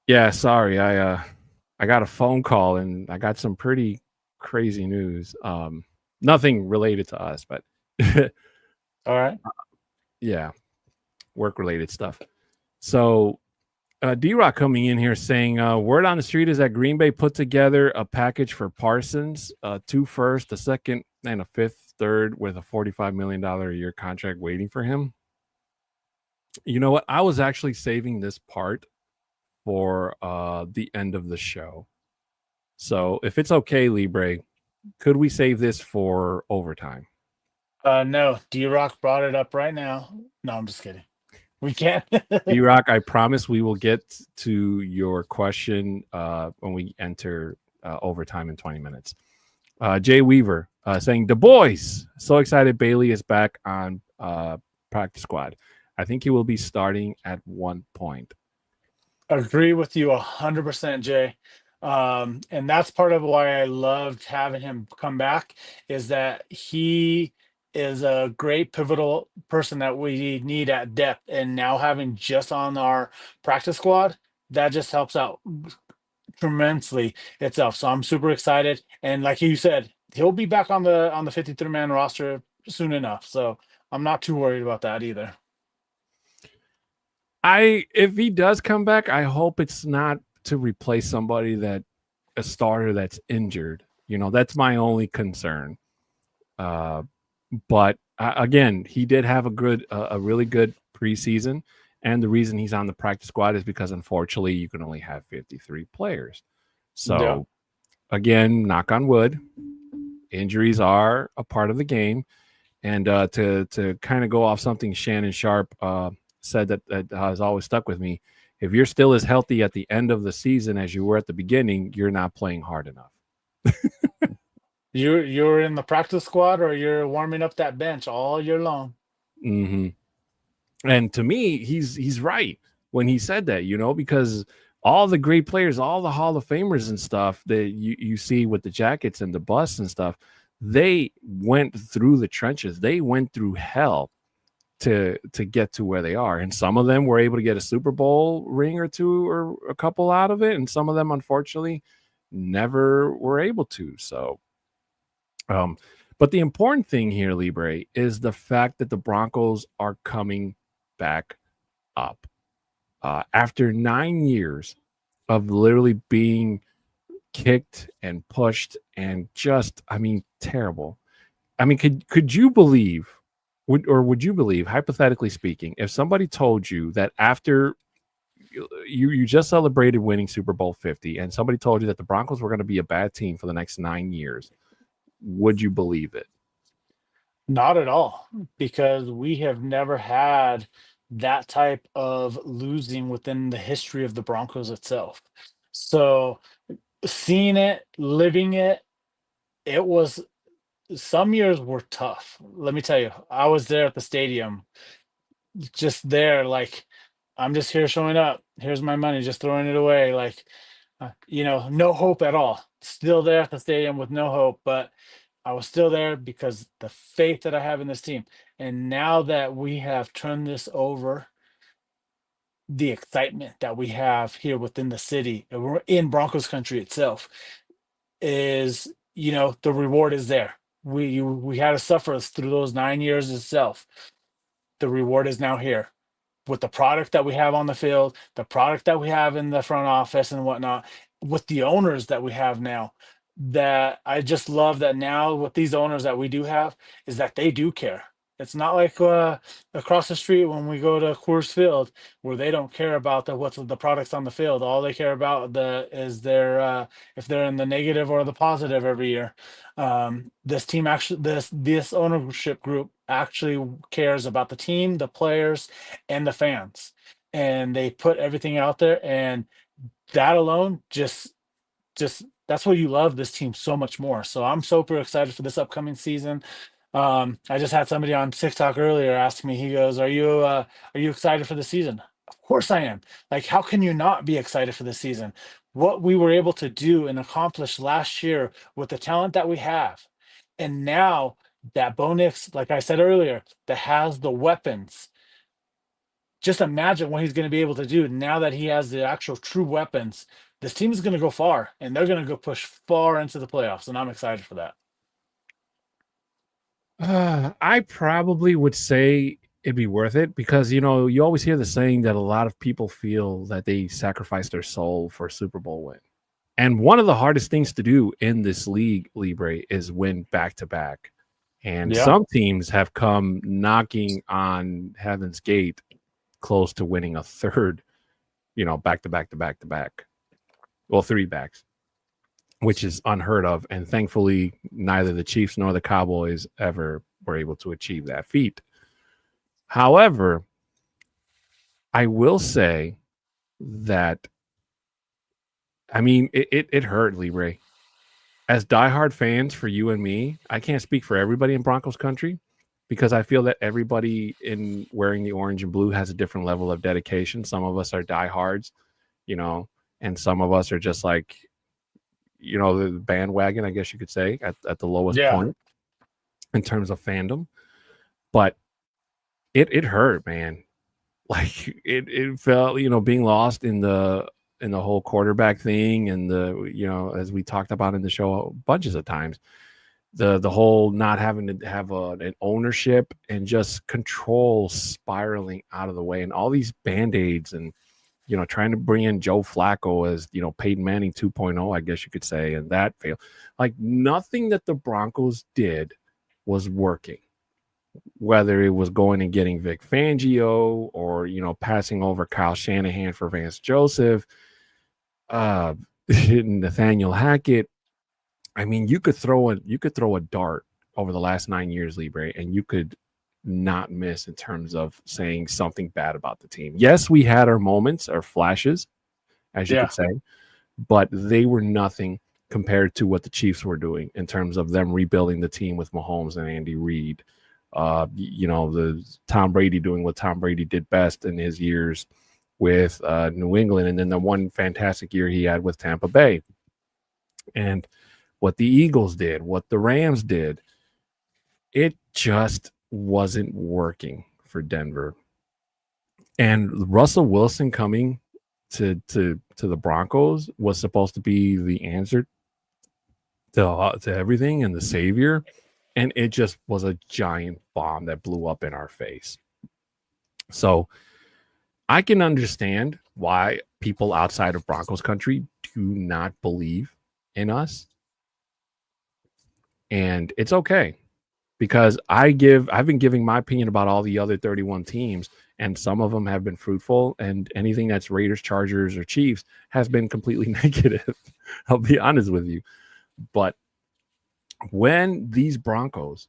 Yeah, sorry. I got a phone call and I got some pretty crazy news. Nothing related to us, but All right. yeah, work related stuff. So D-Rock coming in here saying, word on the street is that Green Bay put together a package for Parsons, 2 firsts, a second, and a fifth, third, with a $45 million a year contract waiting for him. You know what? I was actually saving this part for the end of the show. So if it's okay, Libre, could we save this for overtime? No, D-Rock brought it up right now. No, I'm just kidding. We can't. D-Rock, I promise we will get to your question when we enter overtime in 20 minutes. Jay Weaver saying, the boys, so excited Bailey is back on practice squad. I think he will be starting at one point. Agree with you 100%, Jay. And that's part of why I loved having him come back, is that he is a great pivotal person that we need at depth. And now having just on our practice squad, that just helps out tremendously itself. So I'm super excited. And like you said, he'll be back on the 53-man roster soon enough. So I'm not too worried about that either. If he does come back, I hope it's not to replace somebody a starter that's injured. That's my only concern. But again, he did have a really good preseason, and the reason he's on the practice squad is because unfortunately you can only have 53 players. So again, knock on wood, injuries are a part of the game. And to kind of go off something Shannon Sharp said that has always stuck with me. If you're still as healthy at the end of the season as you were at the beginning, you're not playing hard enough. You're in the practice squad, or you're warming up that bench all year long. Mm-hmm. And to me, he's right when he said that, because all the great players, all the Hall of Famers and stuff that you see with the Jackets and the busts and stuff, they went through the trenches. They went through hell to get to where they are. And some of them were able to get a Super Bowl ring or two or a couple out of it. And some of them, unfortunately, never were able to. So, but the important thing here, Libre, is the fact that the Broncos are coming back up. After 9 years of literally being kicked and pushed and just, terrible. Could you believe, would you believe, hypothetically speaking, if somebody told you that after you just celebrated winning Super Bowl 50 and somebody told you that the Broncos were going to be a bad team for the next 9 years, would you believe it? Not at all, because we have never had that type of losing within the history of the Broncos itself. So seeing it, living it, it was, some years were tough. Let me tell you, I was there at the stadium, just there, like, I'm just here showing up. Here's my money, just throwing it away. Like, no hope at all. Still there at the stadium with no hope, but I was still there because the faith that I have in this team. And now that we have turned this over, the excitement that we have here within the city, and we're in Broncos country itself, is, the reward is there. We had to suffer through those 9 years itself. The reward is now here, with the product that we have on the field, the product that we have in the front office and whatnot, with the owners that we have now. That I just love that now with these owners that we do have, is that they do care. It's not like across the street when we go to Coors Field, where they don't care about what's the products on the field. All they care about is their if they're in the negative or the positive every year. This team actually, this ownership group actually cares about the team, the players, and the fans, and they put everything out there. And that alone just that's why you love this team so much more. So I'm super excited for this upcoming season. I just had somebody on TikTok earlier ask me, he goes, are you excited for the season? Of course I am. Like, how can you not be excited for the season? What we were able to do and accomplish last year with the talent that we have. And now that Bo Nix, like I said earlier, that has the weapons. Just imagine what he's going to be able to do now that he has the actual true weapons. This team is going to go far, and they're going to go push far into the playoffs, and I'm excited for that. I probably would say it'd be worth it because you always hear the saying that a lot of people feel that they sacrifice their soul for a Super Bowl win. And one of the hardest things to do in this league, Libre, is win back to back. And Yeah, some teams have come knocking on heaven's gate close to winning a third, back to back to back to back. Well, three backs, which is unheard of. And thankfully, neither the Chiefs nor the Cowboys ever were able to achieve that feat. However, I will say that, I mean, it hurt, Libre. As diehard fans for you and me, I can't speak for everybody in Broncos country because I feel that everybody in wearing the orange and blue has a different level of dedication. Some of us are diehards, and some of us are just like, the bandwagon, I guess you could say, at the lowest yeah, point in terms of fandom. But it hurt, man. Like it felt, being lost in the whole quarterback thing and as we talked about in the show bunches of times, the whole not having to have an ownership and just control spiraling out of the way and all these band-aids and trying to bring in Joe Flacco as Peyton Manning 2.0, I guess you could say, and that failed. Like nothing that the Broncos did was working, whether it was going and getting Vic Fangio or passing over Kyle Shanahan for Vance Joseph, Nathaniel Hackett. I mean, you could throw a dart over the last 9 years, Libre, and you could not miss in terms of saying something bad about the team. Yes, we had our moments, our flashes, as you yeah. could say, but they were nothing compared to what the Chiefs were doing in terms of them rebuilding the team with Mahomes and Andy Reid. The Tom Brady doing what Tom Brady did best in his years with New England, and then the one fantastic year he had with Tampa Bay. And what the Eagles did, what the Rams did, it just wasn't working for Denver. And Russell Wilson coming to the Broncos was supposed to be the answer to everything and the savior, and it just was a giant bomb that blew up in our face. So I can understand why people outside of Broncos country do not believe in us. And it's okay because I've been giving my opinion about all the other 31 teams, and some of them have been fruitful, and anything that's Raiders, Chargers, or Chiefs has been completely negative. I'll be honest with you. But when these Broncos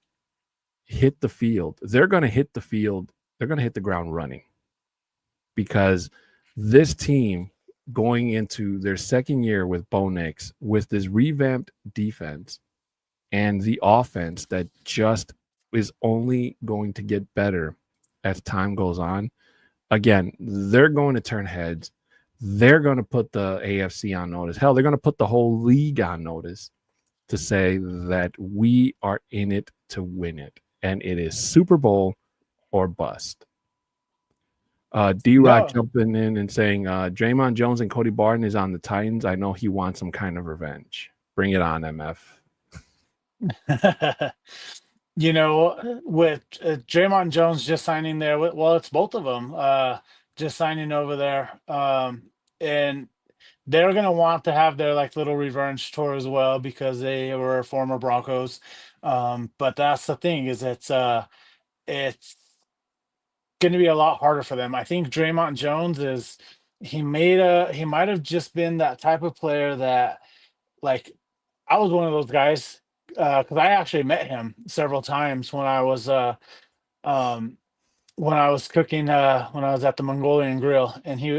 hit the field, they're going to hit the field. They're going to hit the ground running because this team going into their second year with Bo Nix, with this revamped defense and the offense that just is only going to get better as time goes on. Again, they're going to turn heads. They're going to put the AFC on notice. Hell, they're going to put the whole league on notice to say that we are in it to win it. And it is Super Bowl or bust. D-Rock No. jumping in and saying, Draymond Jones and Cody Barton is on the Titans. I know he wants some kind of revenge. Bring it on, MF. With Draymond Jones just signing there, well, it's both of them just signing over there. And they're going to want to have their like little revenge tour as well because they were former Broncos. But that's the thing is it's going to be a lot harder for them. I think Draymond Jones he might have just been that type of player that like I was one of those guys because I actually met him several times um, when I was cooking when I was at the Mongolian Grill and he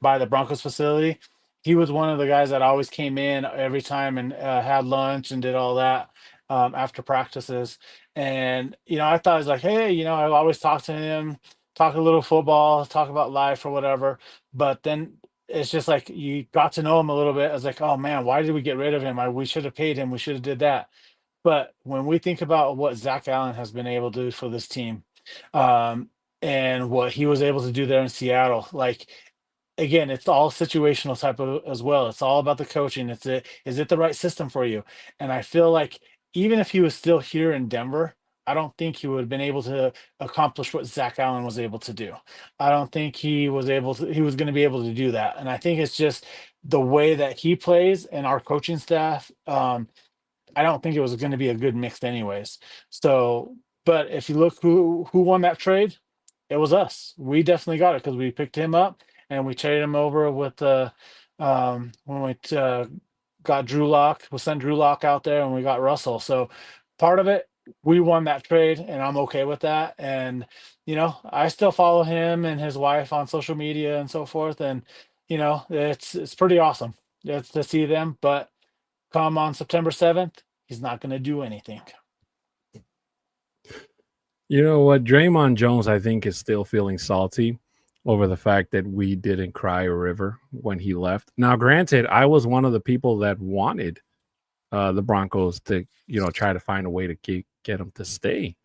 by the Broncos facility. He was one of the guys that always came in every time and had lunch and did all that. after practices. And, I thought I was like, hey, I always talk to him, talk a little football, talk about life or whatever. But then it's just like you got to know him a little bit. I was like, oh man, why did we get rid of him? We should have paid him. We should have did that. But when we think about what Zach Allen has been able to do for this team, um, and what he was able to do there in Seattle, like again, it's all situational type of as well. It's all about the coaching. Is it the right system for you? And I feel like even if he was still here in Denver, I don't think he would have been able to accomplish what Zach Allen was able to do. I don't think he was going to be able to do that. And I think it's just the way that he plays and our coaching staff. I don't think it was going to be a good mix anyways. So, but if you look who won that trade, it was us. We definitely got it because we picked him up and we traded him over with when we got Drew Lock. We sent Drew Lock out there and we got Russell. So part of it, we won that trade and I'm okay with that. And I still follow him and his wife on social media and so forth. And it's pretty awesome. It's to see them, but come on September 7th, he's not going to do anything. You know what? Draymond Jones, I think, is still feeling salty over the fact that we didn't cry a river when he left. Now, granted, I was one of the people that wanted the Broncos to, try to find a way to get him to stay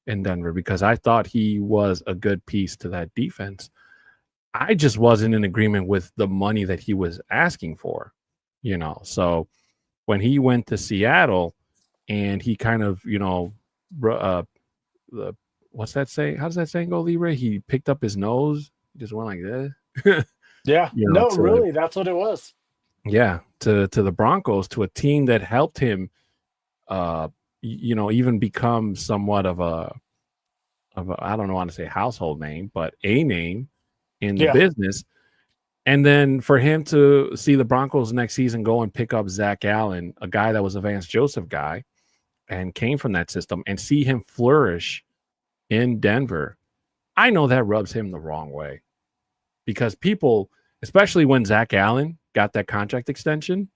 in Denver because I thought he was a good piece to that defense. I just wasn't in agreement with the money that he was asking for, So when he went to Seattle and he kind of, what's that say? How does that saying go, Libre? He picked up his nose, just went like this. Yeah, really, that's what it was. Yeah, to the Broncos, to a team that helped him, even become somewhat of a I don't want to say household name, but a name in the business. And then for him to see the Broncos next season go and pick up Zach Allen, a guy that was a Vance Joseph guy and came from that system, and see him flourish in Denver, I know that rubs him the wrong way because people, especially when Zach Allen got that contract extension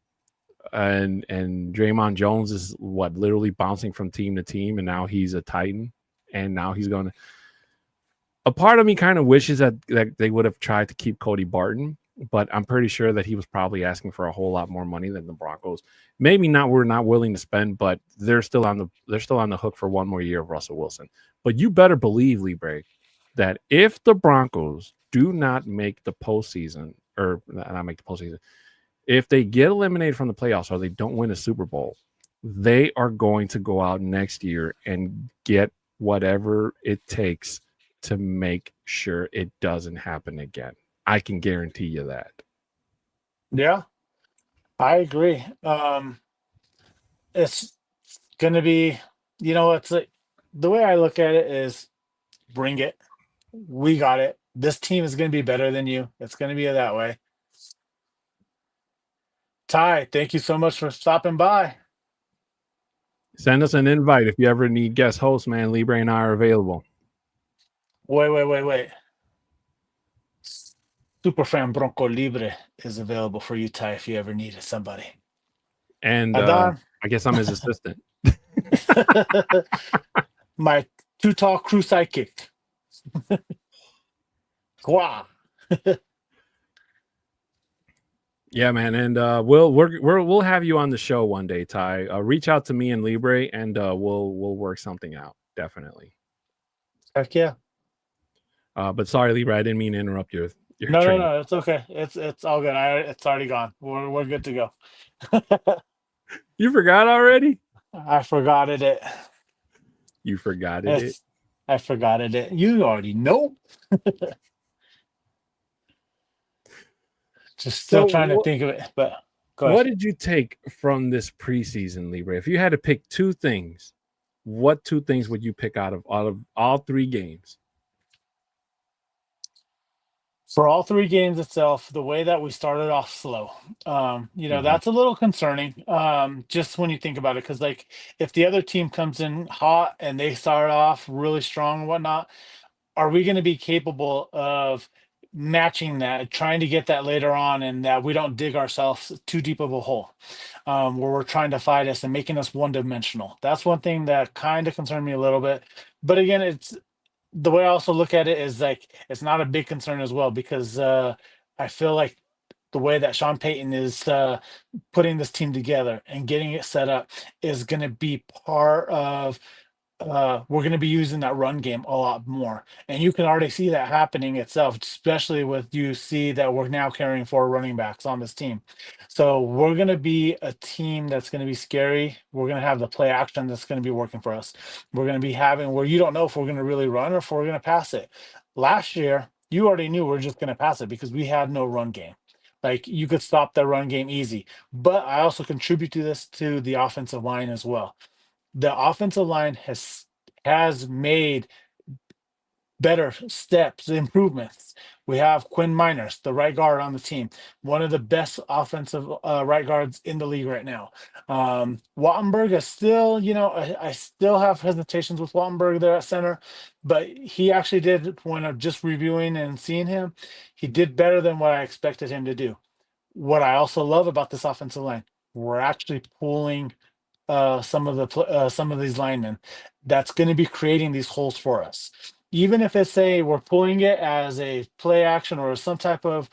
and Draymond Jones is literally bouncing from team to team. And now he's a Titan and now he's going to, a part of me kind of wishes that they would have tried to keep Cody Barton, but I'm pretty sure that he was probably asking for a whole lot more money than the Broncos. Maybe not. We're not willing to spend, but they're still on the hook for one more year of Russell Wilson. But you better believe, Libre, that if the Broncos do not make the postseason, or not make the postseason, if they get eliminated from the playoffs or they don't win a Super Bowl, they are going to go out next year and get whatever it takes to make sure it doesn't happen again. I can guarantee you that. Yeah, I agree. It's going to be, it's like the way I look at it is bring it. We got it. This team is going to be better than you. It's going to be that way. Ty, thank you so much for stopping by. Send us an invite if you ever need guest hosts, man. Libre and I are available. Wait. Superfan Bronco Libre is available for you, Ty, if you ever needed somebody. And I guess I'm his assistant. My too-tall crew sidekick. Wow. Yeah, man, and we'll have you on the show one day, Ty. Reach out to me and Libre, and we'll work something out. Definitely. Heck yeah. But sorry, Libre, I didn't mean to interrupt your No, it's okay. It's all good. It's already gone. We're good to go. You forgot already? I forgot it. You forgot it? I forgot it. You already know. Just still trying to think of it. But go ahead. What did you take from this preseason, Libre? If you had to pick two things, what two things would you pick out of all three games? For all three games itself, the way that we started off slow, that's a little concerning. Just when you think about it, because like if the other team comes in hot and they start off really strong and whatnot, are we going to be capable of matching that, trying to get that later on, and that we don't dig ourselves too deep of a hole where we're trying to fight us and making us one-dimensional. That's one thing that kind of concerned me a little bit. But again, it's the way I also look at it is like it's not a big concern as well, because I feel like the way that Sean Payton is putting this team together and getting it set up is going to be part of we're going to be using that run game a lot more. And you can already see that happening itself, especially with you see that we're now carrying 4 running backs on this team. So we're going to be a team that's going to be scary. We're going to have the play action that's going to be working for us. We're going to be having where you don't know if we're going to really run or if we're going to pass it. Last year, you already knew we're just going to pass it because we had no run game. Like you could stop the run game easy. But I also contribute to this to the offensive line as well. The offensive line has made better steps, improvements. We have Quinn Miners, the right guard on the team, one of the best offensive right guards in the league right now. Wattenberg is still, I still have hesitations with Wattenberg there at center, but he actually did, when I'm just reviewing and seeing him, he did better than what I expected him to do. What I also love about this offensive line, we're actually pulling some of these linemen that's going to be creating these holes for us. Even if it's we're pulling it as a play action or some type of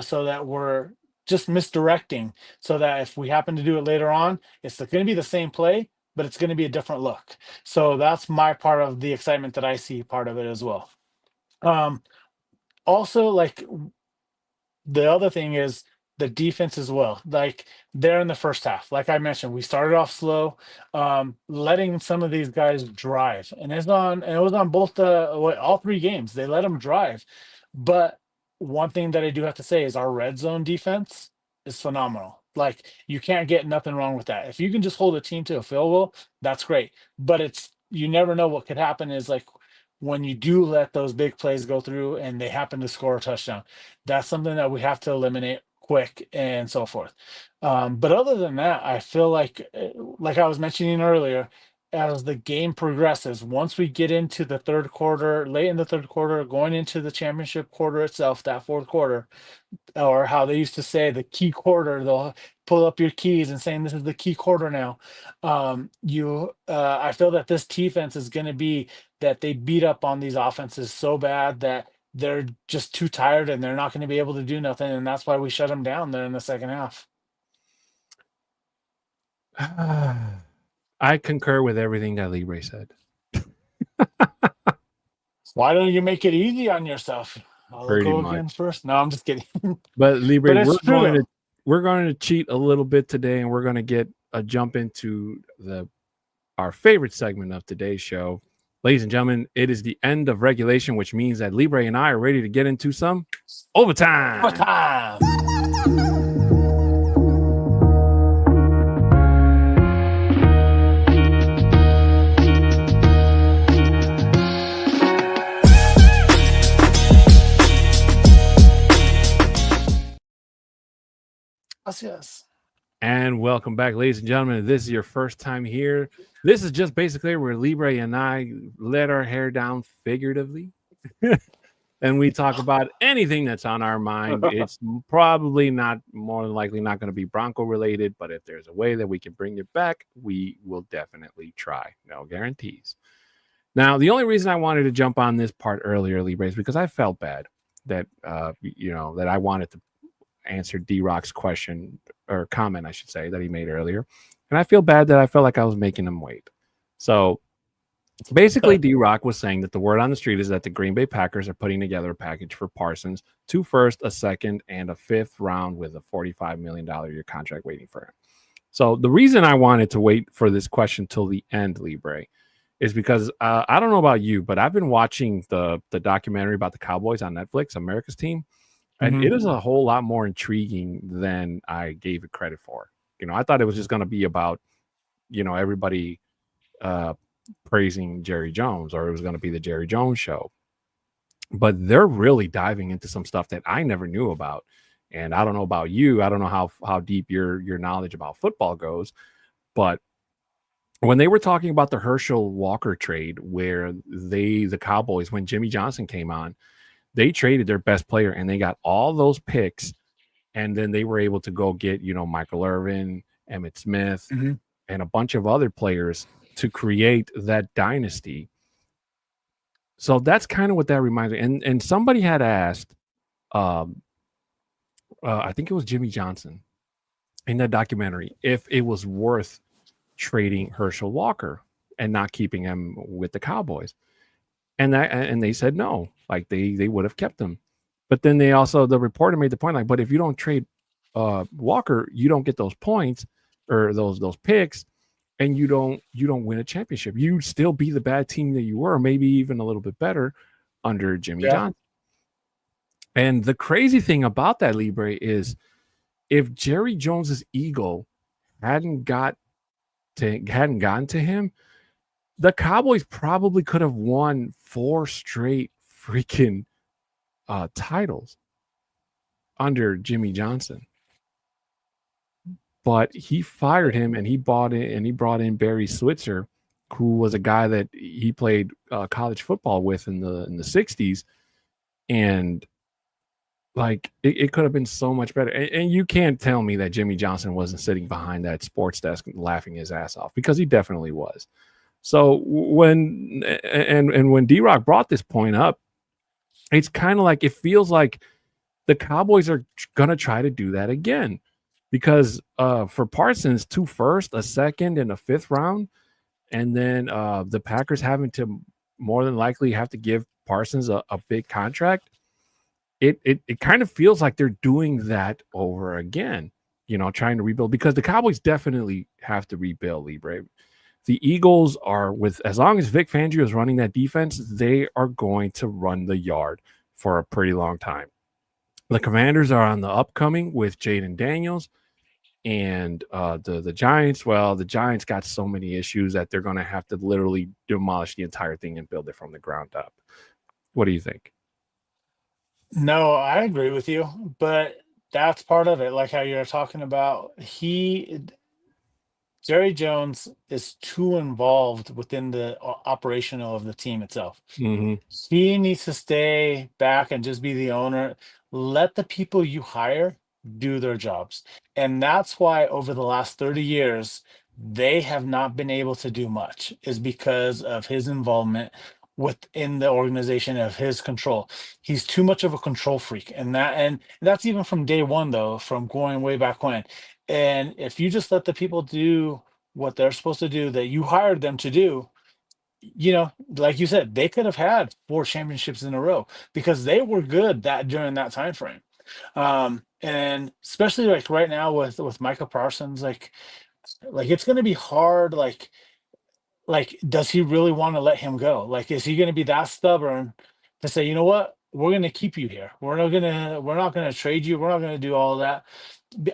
so that we're just misdirecting, so that if we happen to do it later on, it's going to be the same play, but it's going to be a different look. So that's my part of the excitement that I see part of it as well. Also, like the other thing is the defense as well. Like there in the first half, like I mentioned, we started off slow, letting some of these guys drive, and it was on both all 3 games. They let them drive, but one thing that I do have to say is our red zone defense is phenomenal. Like you can't get nothing wrong with that. If you can just hold a team to a field goal, that's great. But you never know what could happen. Is like when you do let those big plays go through and they happen to score a touchdown, that's something that we have to eliminate quick and so forth. But other than that, I feel like I was mentioning earlier, as the game progresses, once we get into the third quarter, late in the third quarter, going into the championship quarter itself, that fourth quarter, or how they used to say the key quarter, they'll pull up your keys and saying this is the key quarter now. I feel that this defense is going to be that they beat up on these offenses so bad that they're just too tired and they're not going to be able to do nothing, and that's why we shut them down there in the second half. I concur with everything that Libre said. Why don't you make it easy on yourself? I'll Pretty go much. again first. No, I'm just kidding. But Libre, But it's true. we're going to cheat a little bit today, and we're going to get a jump into our favorite segment of today's show. Ladies and gentlemen, it is the end of regulation, which means that Libre and I are ready to get into some overtime. Overtime. Yes. And welcome back, ladies and gentlemen. If this is your first time here, this is just basically where Libre and I let our hair down figuratively. And we talk about anything that's on our mind. It's probably more than likely not going to be Bronco related, but if there's a way that we can bring it back, we will definitely try. No guarantees. Now, the only reason I wanted to jump on this part earlier, Libre, is because I felt bad that that I wanted to answer D-Rock's question or comment, I should say, that he made earlier. And I feel bad that I felt like I was making him wait. So basically, D-Rock was saying that the word on the street is that the Green Bay Packers are putting together a package for Parsons, 2 firsts, a second, and a 5th round with a $45 million year contract waiting for him. So the reason I wanted to wait for this question till the end, Libre, is because I don't know about you, but I've been watching the documentary about the Cowboys on Netflix, America's Team. And it is a whole lot more intriguing than I gave it credit for. I thought it was just going to be about, everybody praising Jerry Jones, or it was going to be the Jerry Jones show. But they're really diving into some stuff that I never knew about. And I don't know about you. I don't know how deep your knowledge about football goes. But when they were talking about the Herschel Walker trade, where the Cowboys, when Jimmy Johnson came on, they traded their best player and they got all those picks, and then they were able to go get, Michael Irvin, Emmitt Smith, Mhm. and a bunch of other players to create that dynasty. So that's kind of what that reminds me. And somebody had asked, I think it was Jimmy Johnson in that documentary, if it was worth trading Herschel Walker and not keeping him with the Cowboys. And they said no, like they would have kept him. But then the reporter made the point, like, but if you don't trade Walker, you don't get those points or those picks, and you don't win a championship. You'd still be the bad team that you were, maybe even a little bit better under Jimmy Yeah. Johnson. And the crazy thing about that, Libre, is if Jerry Jones's ego hadn't gotten to him, the Cowboys probably could have won 4 straight freaking titles under Jimmy Johnson. But he fired him, and he brought in Barry Switzer, who was a guy that he played college football with in the 60s, and like it could have been so much better. And you can't tell me that Jimmy Johnson wasn't sitting behind that sports desk laughing his ass off, because he definitely was. So when D-Rock brought this point up, it's kind of like, it feels like the Cowboys are going to try to do that again, because for Parsons, 2 firsts, a second, and a 5th round, and then the Packers having to more than likely have to give Parsons a big contract. It kind of feels like they're doing that over again, trying to rebuild, because the Cowboys definitely have to rebuild, Libre. The Eagles are, as long as Vic Fangio is running that defense, they are going to run the yard for a pretty long time. The Commanders are on the upcoming with Jaden Daniels, and the Giants. Well, the Giants got so many issues that they're going to have to literally demolish the entire thing and build it from the ground up. What do you think? No, I agree with you, but that's part of it. Like how you're talking about, Jerry Jones is too involved within the operational of the team itself. Mm-hmm. He needs to stay back and just be the owner. Let the people you hire do their jobs. And that's why over the last 30 years, they have not been able to do much, is because of his involvement within the organization, of his control. He's too much of a control freak. And that's even from day one, though, from going way back when. And if you just let the people do what they're supposed to do, that you hired them to do, like you said, they could have had 4 championships in a row because they were good that during that time frame. And especially like right now with Michael Parsons, like it's going to be hard. Like, does he really want to let him go? Like, is he going to be that stubborn to say, you know what, we're going to keep you here. We're not going to trade you. We're not going to do all of that.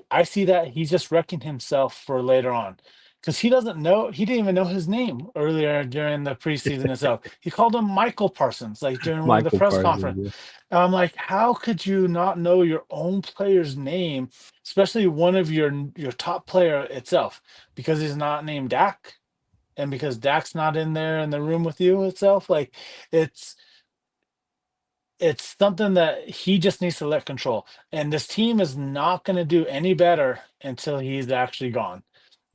I see that he's just wrecking himself for later on, because he doesn't know. He didn't even know his name earlier during the preseason itself. He called him Michael Parsons, like during one of the Michael press Parsons. conference. Yeah. I'm like, how could you not know your own player's name, especially one of your top player itself, because he's not named Dak, and because Dak's not in there in the room with you itself? Like, it's it's something that he just needs to let control. And this team is not going to do any better until he's actually gone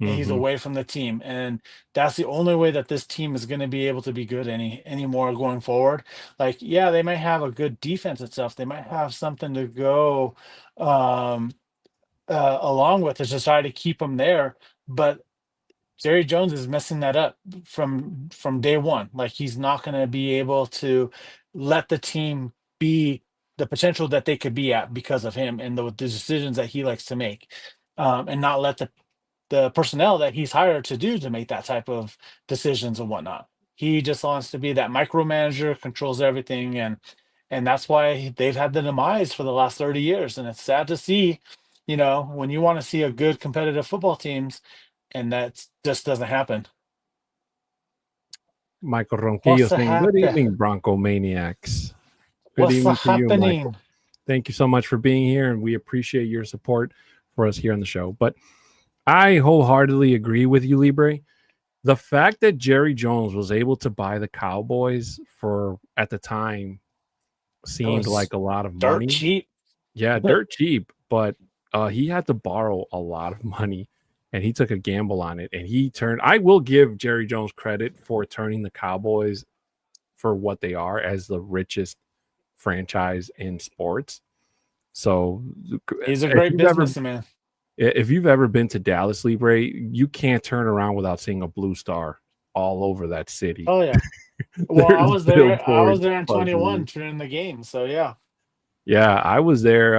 and he's Mm-hmm. away from the team. And that's the only way that this team is going to be able to be good anymore going forward. Like, yeah, they might have a good defense and stuff. They might have something to go um, along with to just try to keep them there. But Jerry Jones is messing that up from day one. Like, he's not going to be able to let the team be the potential that they could be at because of him and the decisions that he likes to make, and not let the personnel that he's hired to do to make that type of decisions and whatnot. He just wants to be that micromanager, controls everything, and that's why they've had the demise for the last 30 years. And it's sad to see, when you want to see a good competitive football teams, and that just doesn't happen. Michael Ronquillo What's saying, "Good happen? evening, Bronco Maniacs." Good What's evening to you, Michael. happening? Thank you so much for being here, and we appreciate your support for us here on the show. But I wholeheartedly agree with you, Libre. The fact that Jerry Jones was able to buy the Cowboys for, at the time, seemed was like a lot of dirt money. cheap. Yeah, dirt cheap, but he had to borrow a lot of money and he took a gamble on it. And I will give Jerry Jones credit for turning the Cowboys for what they are as the richest franchise in sports. So He's a if great you've ever businessman. if you've ever been to Dallas, Libre, you can't turn around without seeing a blue star all over that city. Oh yeah. Well, I There's was there. I was billboards there in buzzing. 21 during the game. So yeah, Yeah, I was there.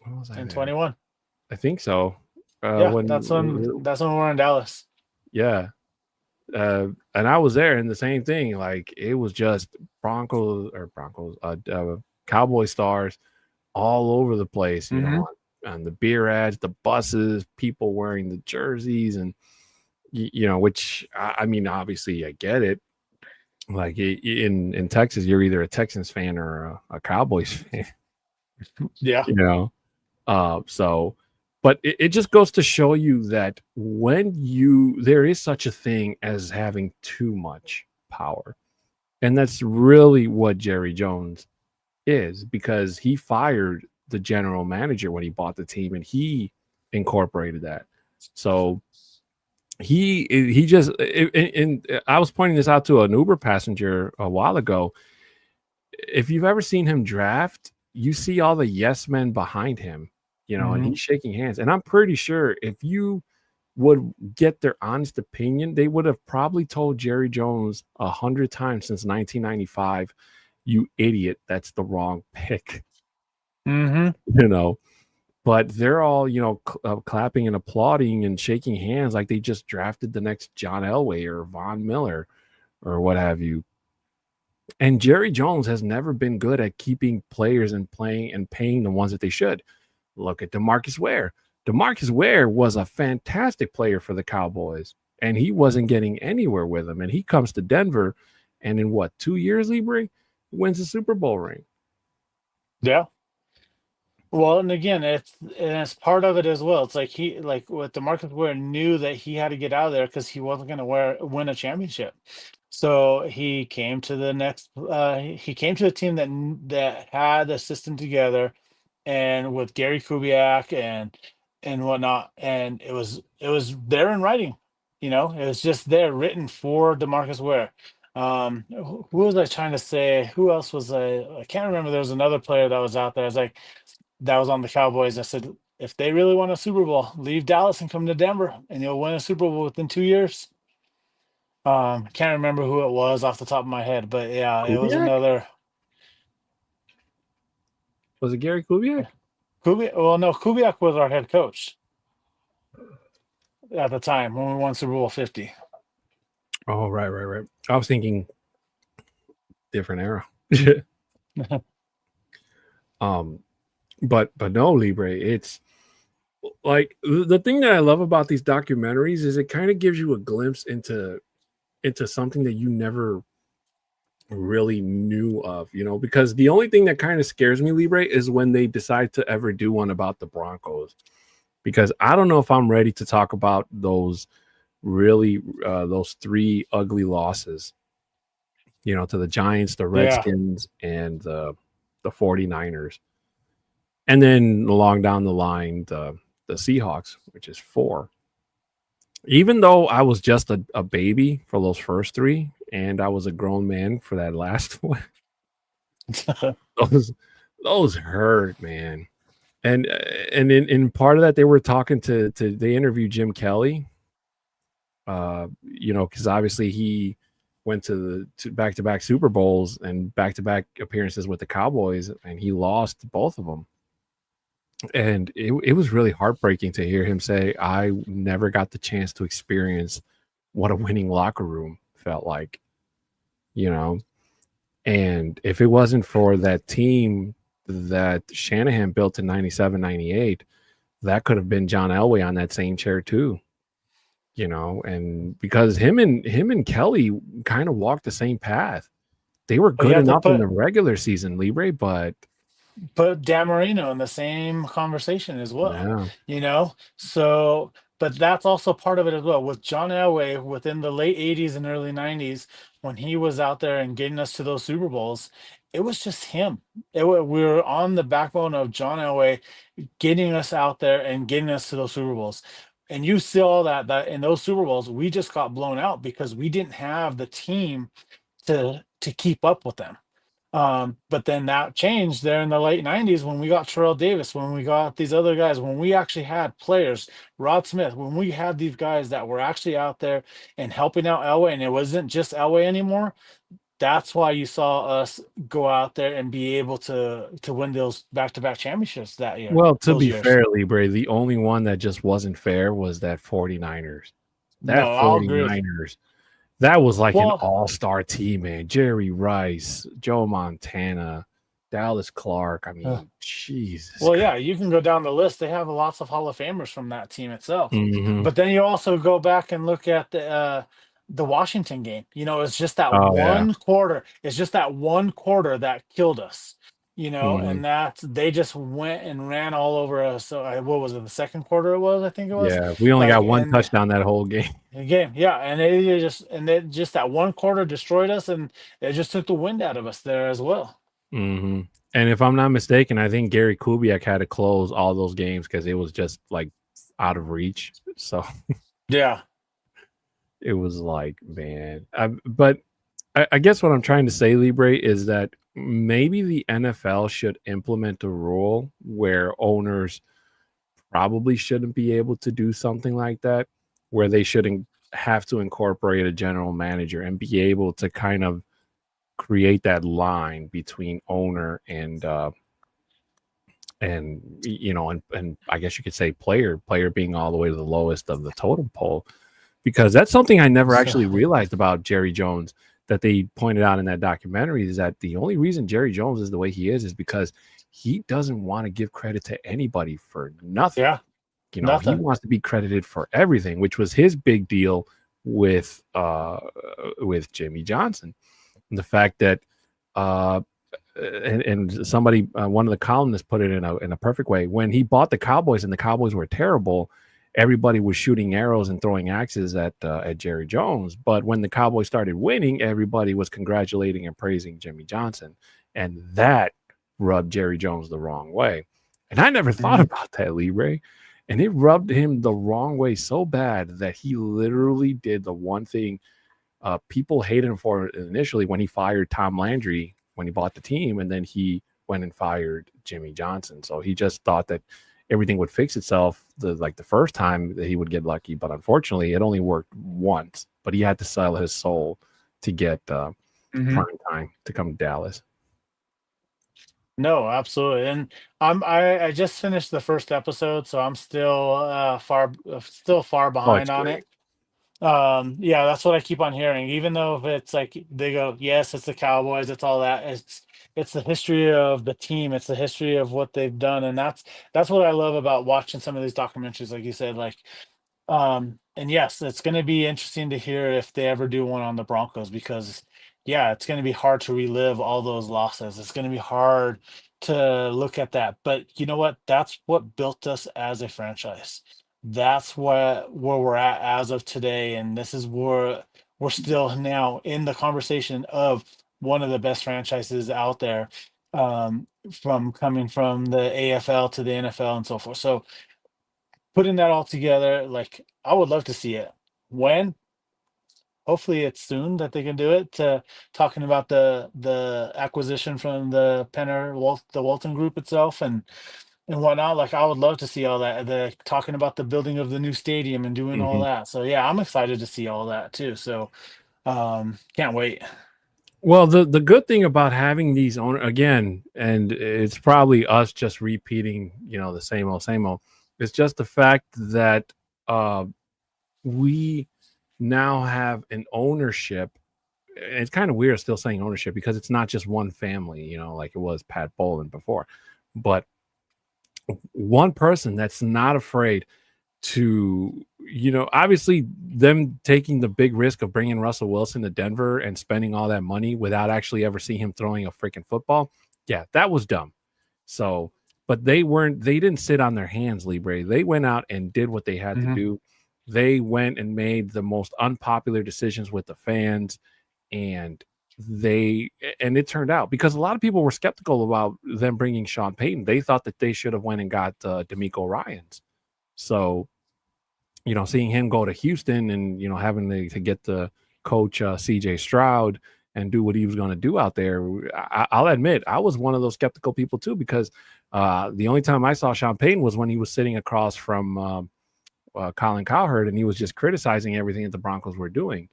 When was I in there? 21. I think so. Yeah, When that's when we're in Dallas. yeah, and I was there, and the same thing. Like it was just Cowboy stars all over the place. You Mm-hmm. know, on the beer ads, the buses, people wearing the jerseys, and which I mean, obviously, I get it. Like in Texas, you're either a Texans fan or a Cowboys fan. Yeah. You know, so. But it just goes to show you that there is such a thing as having too much power. And that's really what Jerry Jones is, because he fired the general manager when he bought the team and he incorporated that. So he just and I was pointing this out to an Uber passenger a while ago. If you've ever seen him draft, you see all the yes men behind him, and Mm-hmm. he's shaking hands. And I'm pretty sure if you would get their honest opinion, they would have probably told Jerry Jones 100 times since 1995, "You idiot, that's the wrong pick." Mm-hmm. You know, but they're all clapping and applauding and shaking hands like they just drafted the next John Elway or Von Miller or what have you. And Jerry Jones has never been good at keeping players and playing and paying the ones that they should. Look at DeMarcus Ware. DeMarcus Ware was a fantastic player for the Cowboys, and he wasn't getting anywhere with them. And he comes to Denver, and in 2 years, Libre wins the Super Bowl ring. Yeah. Well, and again, it's part of it as well. It's like like what DeMarcus Ware knew that he had to get out of there because he wasn't going to win a championship. So he came to the next. He came to a team that had the system together, and with Gary Kubiak and whatnot, and it was there in writing. It was just there written for DeMarcus Ware. Who was I trying to say? Who else was I can't remember. There was another player that was out there. I was like, that was on the Cowboys. I said, if they really want a Super Bowl, leave Dallas and come to Denver, and you'll win a Super Bowl within 2 years. Can't remember who it was off the top of my head, but yeah, it was Kubiak? another Was it Gary Kubiak? Kubiak. Well, no, Kubiak was our head coach at the time when we won Super Bowl 50. Oh, right. I was thinking different era. But no, Libre, it's like the thing that I love about these documentaries is it kind of gives you a glimpse into something that you never really knew of, because the only thing that kind of scares me, Libre, is when they decide to ever do one about the Broncos, because I don't know if I'm ready to talk about those three ugly losses, to the Giants, the Yeah. Redskins, and the 49ers. And then along down the line, the Seahawks, which is 4. Even though I was just a baby for those first 3, and I was a grown man for that last one, those hurt, man. And in part of that, they were talking they interviewed Jim Kelly, because obviously he went to back-to-back Super Bowls and back-to-back appearances with the Cowboys, and he lost both of them. And it was really heartbreaking to hear him say, "I never got the chance to experience what a winning locker room felt like," And if it wasn't for that team that Shanahan built in 97, 98, that could have been John Elway on that same chair too. And because him and Kelly kind of walked the same path. They were But you good have to enough in put the regular season, Libre, but Dan Marino in the same conversation as well. yeah. So but that's also part of it as well. With John Elway within the late 80s and early 90s, when he was out there and getting us to those Super Bowls, it was just him. We were on the backbone of John Elway getting us out there and getting us to those Super Bowls. And you saw that in those Super Bowls, we just got blown out because we didn't have the team to keep up with them. But then that changed there in the late 90s when we got Terrell Davis, when we got these other guys, when we actually had players, Rod Smith, when we had these guys that were actually out there and helping out Elway, and it wasn't just Elway anymore. That's why you saw us go out there and be able to win those back-to-back championships that year. Well, to those be years. fair, Libre, the only one that just wasn't fair was that 49ers. That No, I'll agree. 49ers. That was like an Well- all-star team, man. Jerry Rice, Joe Montana, Dallas Clark. I mean, Jesus. Well, yeah, you can go down the list. They have lots of Hall of Famers from that team itself. Mhm. But then you also go back and look at the Washington game. You know, it's just that Oh, yeah. one quarter. It's just that one quarter that killed us. You know, Mhm. and they just went and ran all over us. So what was it? The second quarter it was, I think it was. Yeah, we only got one and touchdown that whole game. the game, yeah, and they just that one quarter destroyed us, and it just took the wind out of us there as well. Mhm. And if I'm not mistaken, I think Gary Kubiak had to close all those games because it was just like out of reach. So Yeah. it was like, man. But I guess what I'm trying to say, Libre, is that maybe the NFL should implement a rule where owners probably shouldn't be able to do something like that, where they shouldn't have to incorporate a general manager and be able to kind of create that line between owner and you know, and I guess you could say player being all the way to the lowest of the totem pole, because that's something I never actually realized about Jerry Jones that they pointed out in that documentary, is that the only reason Jerry Jones is the way he is because he doesn't want to give credit to anybody for nothing. Yeah. You know, he wants to be credited for everything, which was his big deal with Jimmy Johnson. And the fact that and somebody, one of the columnists put it in a perfect way. When he bought the Cowboys and the Cowboys were terrible, everybody was shooting arrows and throwing axes at Jerry Jones. But when the Cowboys started winning, everybody was congratulating and praising Jimmy Johnson. And that rubbed Jerry Jones the wrong way. And I never thought about that, Libre. And it rubbed him the wrong way so bad that he literally did the one thing people hated him for initially when he fired Tom Landry when he bought the team, and then he went and fired Jimmy Johnson. So he just thought that everything would fix itself the first time that he would get lucky. But unfortunately, it only worked once. But he had to sell his soul to get prime time to come to Dallas. No, absolutely. And I just finished the first episode, so I'm still far behind on it. Yeah, that's what I keep on hearing. Even though if it's like they go, yes, it's the Cowboys, it's all that. It's the history of the team, it's the history of what they've done, and that's what I love about watching some of these documentaries, like you said, like and yes, it's going to be interesting to hear if they ever do one on the Broncos, because yeah, it's going to be hard to relive all those losses. It's going to be hard to look at that. But you know what? That's what built us as a franchise. That's where we're at as of today, and this is where we're still now in the conversation of one of the best franchises out there, from coming from the AFL to the NFL and so forth. So putting that all together, like I would love to see it. When? Hopefully it's soon that they can do it. Talking about the acquisition from the the Walton Group itself and whatnot. Like I would love to see all that. The talking about the building of the new stadium and doing all that. So yeah, I'm excited to see all that too. So can't wait. Well, the good thing about having these owners again, and it's probably us just repeating, you know, the same old. It's just the fact that we now have an ownership. It's kind of weird still saying ownership because it's not just one family, you know, like it was Pat Bowlen before, but one person that's not afraid to, you know, obviously them taking the big risk of bringing Russell Wilson to Denver and spending all that money without actually ever seeing him throwing a freaking football. Yeah, that was dumb. So, but they didn't sit on their hands, Libre. They went out and did what they had to do. They went and made the most unpopular decisions with the fans and it turned out, because a lot of people were skeptical about them bringing Sean Payton. They thought that they should have went and got D'Amico Ryans. So, seeing him go to Houston and, having to get the coach CJ Stroud and do what he was going to do out there, I'll admit I was one of those skeptical people too, because the only time I saw Sean Payton was when he was sitting across from Colin Cowherd, and he was just criticizing everything that the Broncos were doing.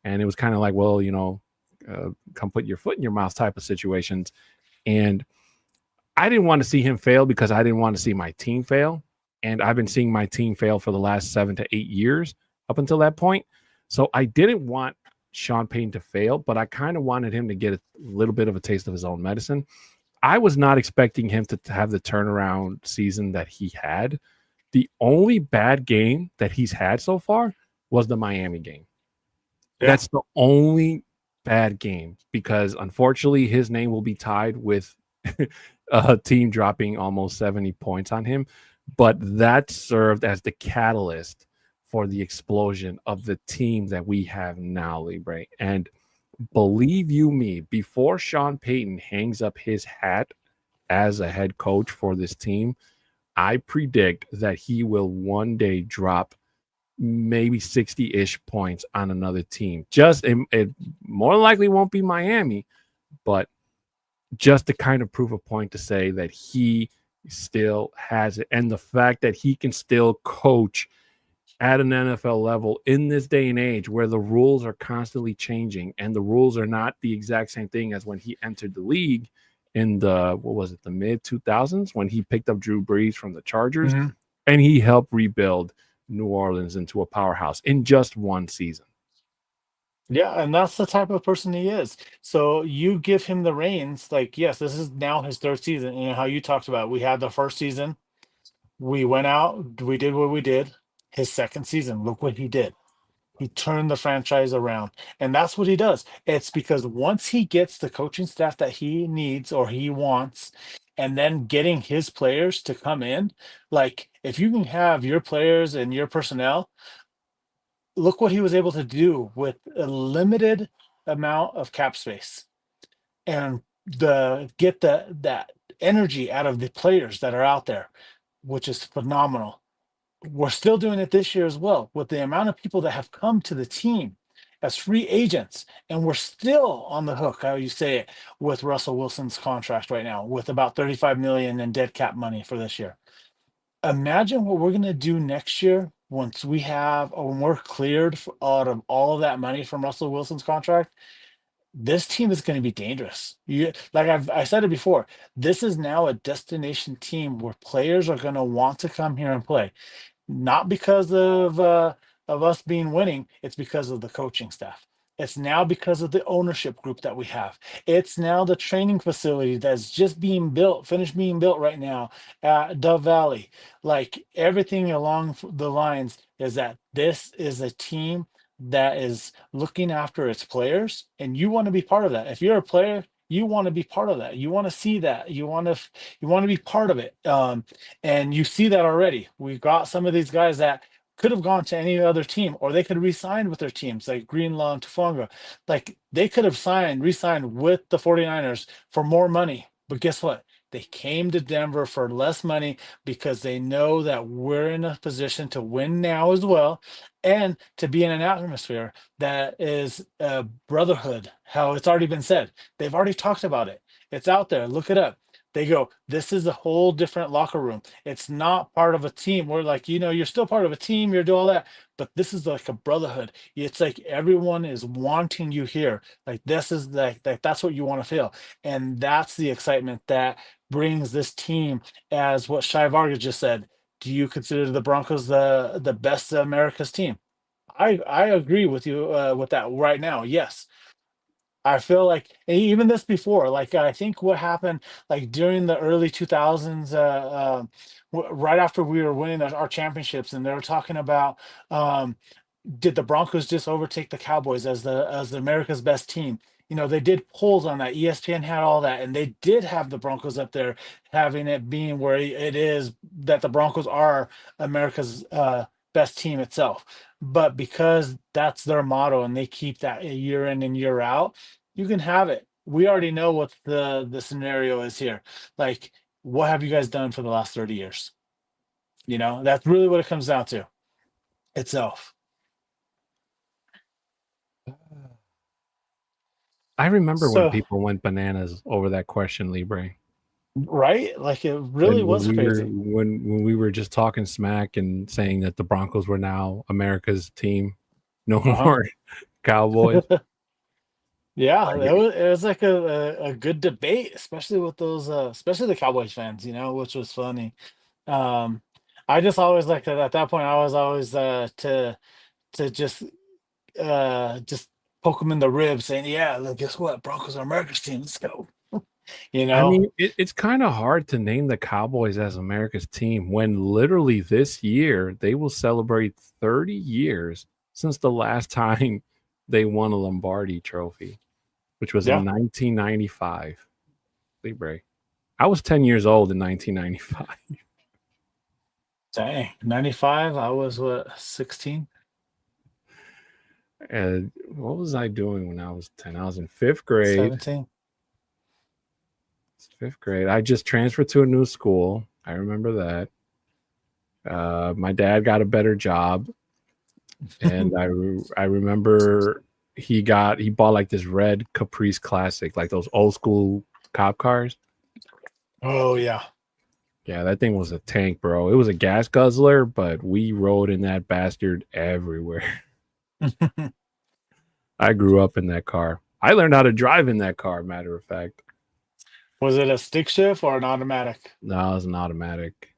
And it was kind of like, well, come put your foot in your mouth type of situations. And I didn't want to see him fail because I didn't want to see my team fail. And I've been seeing my team fail for the last 7 to 8 years up until that point. So I didn't want Sean Payton to fail, but I kind of wanted him to get a little bit of a taste of his own medicine. I was not expecting him to have the turnaround season that he had. The only bad game that he's had so far was the Miami game. Yeah. That's the only bad game, because unfortunately his name will be tied with a team dropping almost 70 points on him. But that served as the catalyst for the explosion of the team that we have now, Libre. And believe you me, before Sean Payton hangs up his hat as a head coach for this team, I predict that he will one day drop maybe 60-ish points on another team. It more likely won't be Miami, but just to kind of prove a point to say that he still has it. And the fact that he can still coach at an NFL level in this day and age where the rules are constantly changing and the rules are not the exact same thing as when he entered the league in the mid 2000s, when he picked up Drew Brees from the Chargers, and he helped rebuild New Orleans into a powerhouse in just one season. Yeah, and that's the type of person he is. So you give him the reins, like, yes, this is now his third season. How you talked about, we had the first season, we went out, we did what we did. His second season, look what he did. He turned the franchise around. And that's what he does. It's because once he gets the coaching staff that he needs or he wants, and then getting his players to come in, like, if you can have your players and your personnel, look what he was able to do with a limited amount of cap space, and get that energy out of the players that are out there, which is phenomenal. We're still doing it this year as well, with the amount of people that have come to the team as free agents, and we're still on the hook, how you say it, with Russell Wilson's contract right now, with about $35 million in dead cap money for this year. Imagine what we're going to do next year once when we're cleared out of all of that money from Russell Wilson's contract. This team is going to be dangerous. I said it before, this is now a destination team where players are going to want to come here and play, not because of us being winning. It's because of the coaching staff. It's now because of the ownership group that we have. It's now the training facility that's just finished being built right now at Dove Valley. Like, everything along the lines is that this is a team that is looking after its players, and you want to be part of that. If you're a player, you want to be part of that. You want to see that. You want to be part of it. And you see that already. We got some of these guys that could have gone to any other team, or they could have re-signed with their teams, like Greenlaw and Tufonga. Like, they could have re-signed with the 49ers for more money. But guess what? They came to Denver for less money because they know that we're in a position to win now as well, and to be in an atmosphere that is a brotherhood. How it's already been said. They've already talked about it. It's out there. Look it up. They go, this is a whole different locker room. It's not part of a team. We're like, you're still part of a team. You're doing all that. But this is like a brotherhood. It's like everyone is wanting you here. Like, this is that's what you want to feel. And that's the excitement that brings this team, as what Shai Vargas just said. Do you consider the Broncos the best America's team? I agree with you with that right now. Yes. I feel like, even this before, like, I think what happened, like, during the early 2000s, right after we were winning our championships, and they were talking about, did the Broncos just overtake the Cowboys as the America's best team? They did polls on that. ESPN had all that, and they did have the Broncos up there, having it being where it is that the Broncos are America's best team itself. But because that's their motto and they keep that year in and year out, you can have it. We already know what the scenario is here. Like, what have you guys done for the last 30 years? That's really what it comes down to itself. I remember when So, people went bananas over that question, Libre. right? Like, it really When was we were crazy. when we were just talking smack and saying that the Broncos were now America's team, no Uh-huh. more Cowboys. Yeah, Like, it was like a good debate, especially with those especially the Cowboys fans, which was funny. Um I just always like that at that point I was always to just poke them in the ribs saying, yeah, look, guess what? Broncos are America's team. Let's go. You I know? mean, it's kind of hard to name the Cowboys as America's team when literally this year they will celebrate 30 years since the last time they won a Lombardi trophy, which was in Yeah. 1995. Libre. I was 10 years old in 1995. Dang. 95, I was what, 16? And what was I doing when I was 10? I was in fifth grade. 17? Fifth grade. I just transferred to a new school. I remember that. My dad got a better job, and I remember he bought like this red Caprice Classic, like those old school cop cars. Oh yeah. Yeah, that thing was a tank, bro. It was a gas guzzler, but we rode in that bastard everywhere. I grew up in that car. I learned how to drive in that car, matter of fact. Was it a stick shift or an automatic? No, it was an automatic.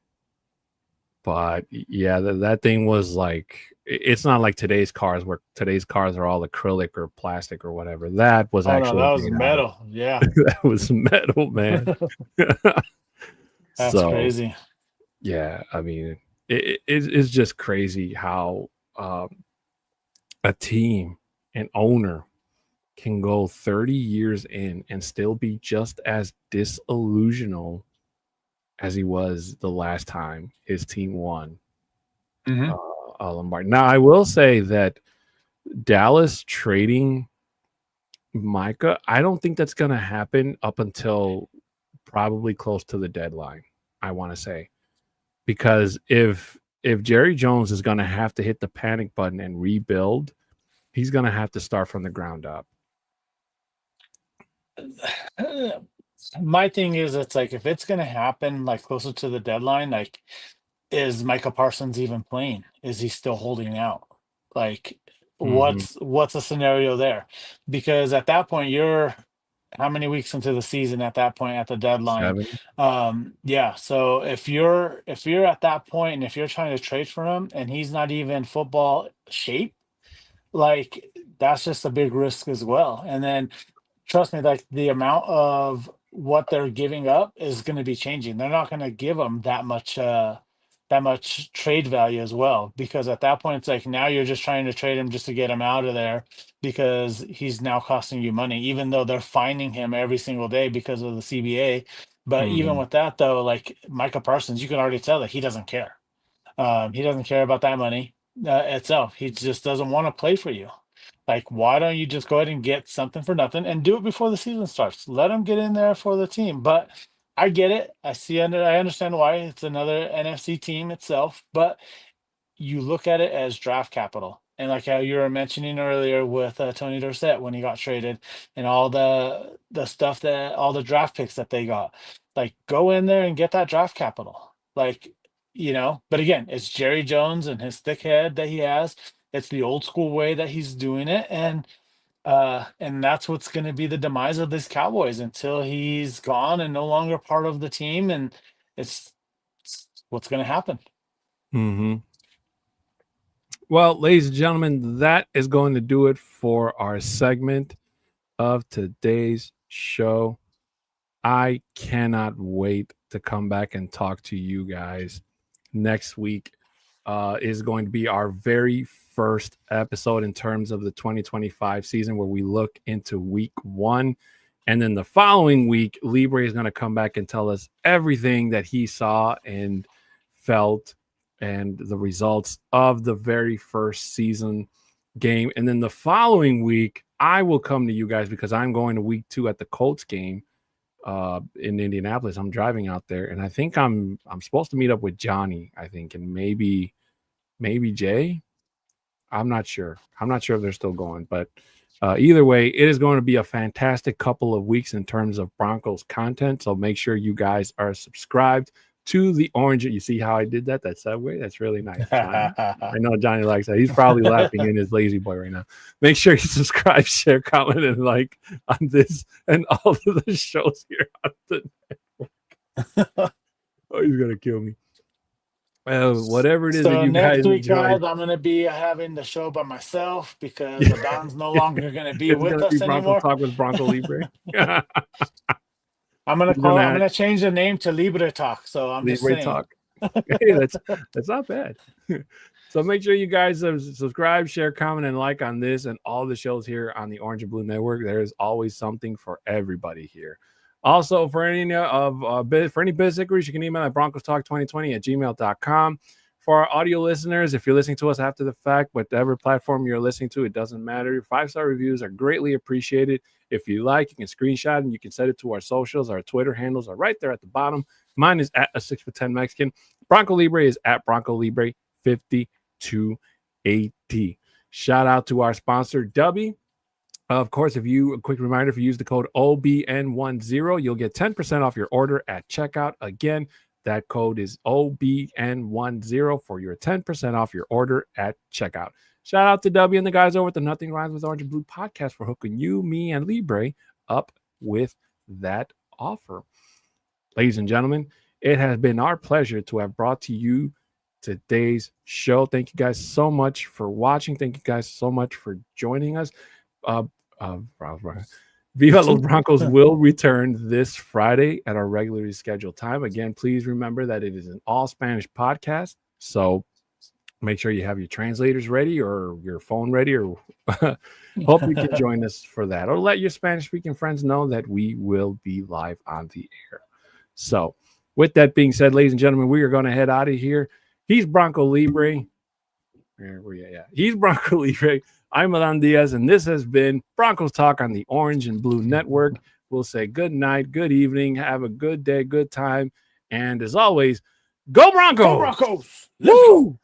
But yeah, that thing was like, it's not like today's cars where today's cars are all acrylic or plastic or whatever. That was Oh no, actually that was made out of metal. Yeah. that was metal, man. That's So crazy. yeah, I mean, it's just crazy how a team, an owner, can go 30 years in and still be just as disillusional as he was the last time his team won Hmm. a Lombardi. Now, I will say that Dallas trading Micah, I don't think that's going to happen up until probably close to the deadline. I want to say, because if Jerry Jones is going to have to hit the panic button and rebuild, he's going to have to start from the ground up. My thing is, it's like if it's gonna happen like closer to the deadline, like is Micah Parsons even playing? Is he still holding out? Like, Mm-hmm. what's the scenario there? Because at that point, you're how many weeks into the season at that point at the deadline? 7. Yeah. So if you're at that point and if you're trying to trade for him and he's not even football shape, like that's just a big risk as well. And then trust me, like the amount of what they're giving up is going to be changing. They're not going to give them that much trade value as well, because at that point it's like now you're just trying to trade him just to get him out of there because he's now costing you money, even though they're finding him every single day because of the CBA. But even Mm-hmm. with that though, like Micah Parsons, you can already tell that he doesn't care. He doesn't care about that money itself. He just doesn't want to play for you. Like, why don't you just go ahead and get something for nothing and do it before the season starts? Let him get in there for the team. But I get it. I understand why it's another NFC team itself. But you look at it as draft capital. And like how you were mentioning earlier with Tony Dorsett when he got traded and all the stuff that all the draft picks that they got, like go in there and get that draft capital. Like, but again, it's Jerry Jones and his thick head that he has. It's the old school way that he's doing it. And that's what's going to be the demise of this Cowboys until he's gone and no longer part of the team. And it's what's going to happen. Mm-hmm. Well, ladies and gentlemen, that is going to do it for our segment of today's show. I cannot wait to come back and talk to you guys next week. Is going to be our very first episode in terms of the 2025 season, where we look into week 1. And then the following week, Libre is going to come back and tell us everything that he saw and felt and the results of the very first season game. And then the following week, I will come to you guys because I'm going to week 2 at the Colts game in Indianapolis. I'm driving out there, and I think I'm supposed to meet up with Johnny, I think, and maybe Jay. I'm not sure. I'm not sure if they're still going, but either way, it is going to be a fantastic couple of weeks in terms of Broncos content. So make sure you guys are subscribed to the Orange. You see how I did that segue? That's really nice, Johnny. I know Johnny likes that. He's probably laughing in his lazy boy right now. Make sure you subscribe, share, comment, and like on this and all of the shows here on the network. Oh, he's gonna kill me. Whatever it is that you guys next week, enjoy. guys, I'm gonna be having the show by myself because Adan's no longer gonna be It's with gonna us be Bronco anymore. Talk with Bronco Libre. I'm gonna change the name to Libre Talk. So I'm just Libre saying. Talk. Hey, that's not bad. So make sure you guys subscribe, share, comment, and like on this and all the shows here on the Orange and Blue Network. There is always something for everybody here. Also, for any business inquiries, you can email at broncostalk2020@gmail.com. For our audio listeners, if you're listening to us after the fact, whatever platform you're listening to, it doesn't matter. Your 5-star reviews are greatly appreciated. If you like, you can screenshot and you can send it to our socials. Our Twitter handles are right there at the bottom. Mine is at a 6'10" Mexican. Bronco Libre is at Bronco Libre 5280. Shout out to our sponsor, Dubby. Of course, a quick reminder, if you use the code OBN10, you'll get 10% off your order at checkout. Again, that code is OBN10 for your 10% off your order at checkout. Shout out to W and the guys over at the Nothing Rhymes with Orange and Blue podcast for hooking you, me, and Libre up with that offer. Ladies and gentlemen, it has been our pleasure to have brought to you today's show. Thank you guys so much for watching. Thank you guys so much for joining us. Viva Los Broncos will return this Friday at our regularly scheduled time. Again, please remember that it is an all Spanish podcast. So make sure you have your translators ready or your phone ready, or hope you can join us for that. Or let your Spanish speaking friends know that we will be live on the air. So with that being said, ladies and gentlemen, we are going to head out of here. He's Bronco Libre. He's Bronco Libre. I'm Adan Diaz, and this has been Broncos Talk on the Orange and Blue Network. We'll say good night, good evening, have a good day, good time, and as always, go Broncos! Go Broncos! Woo!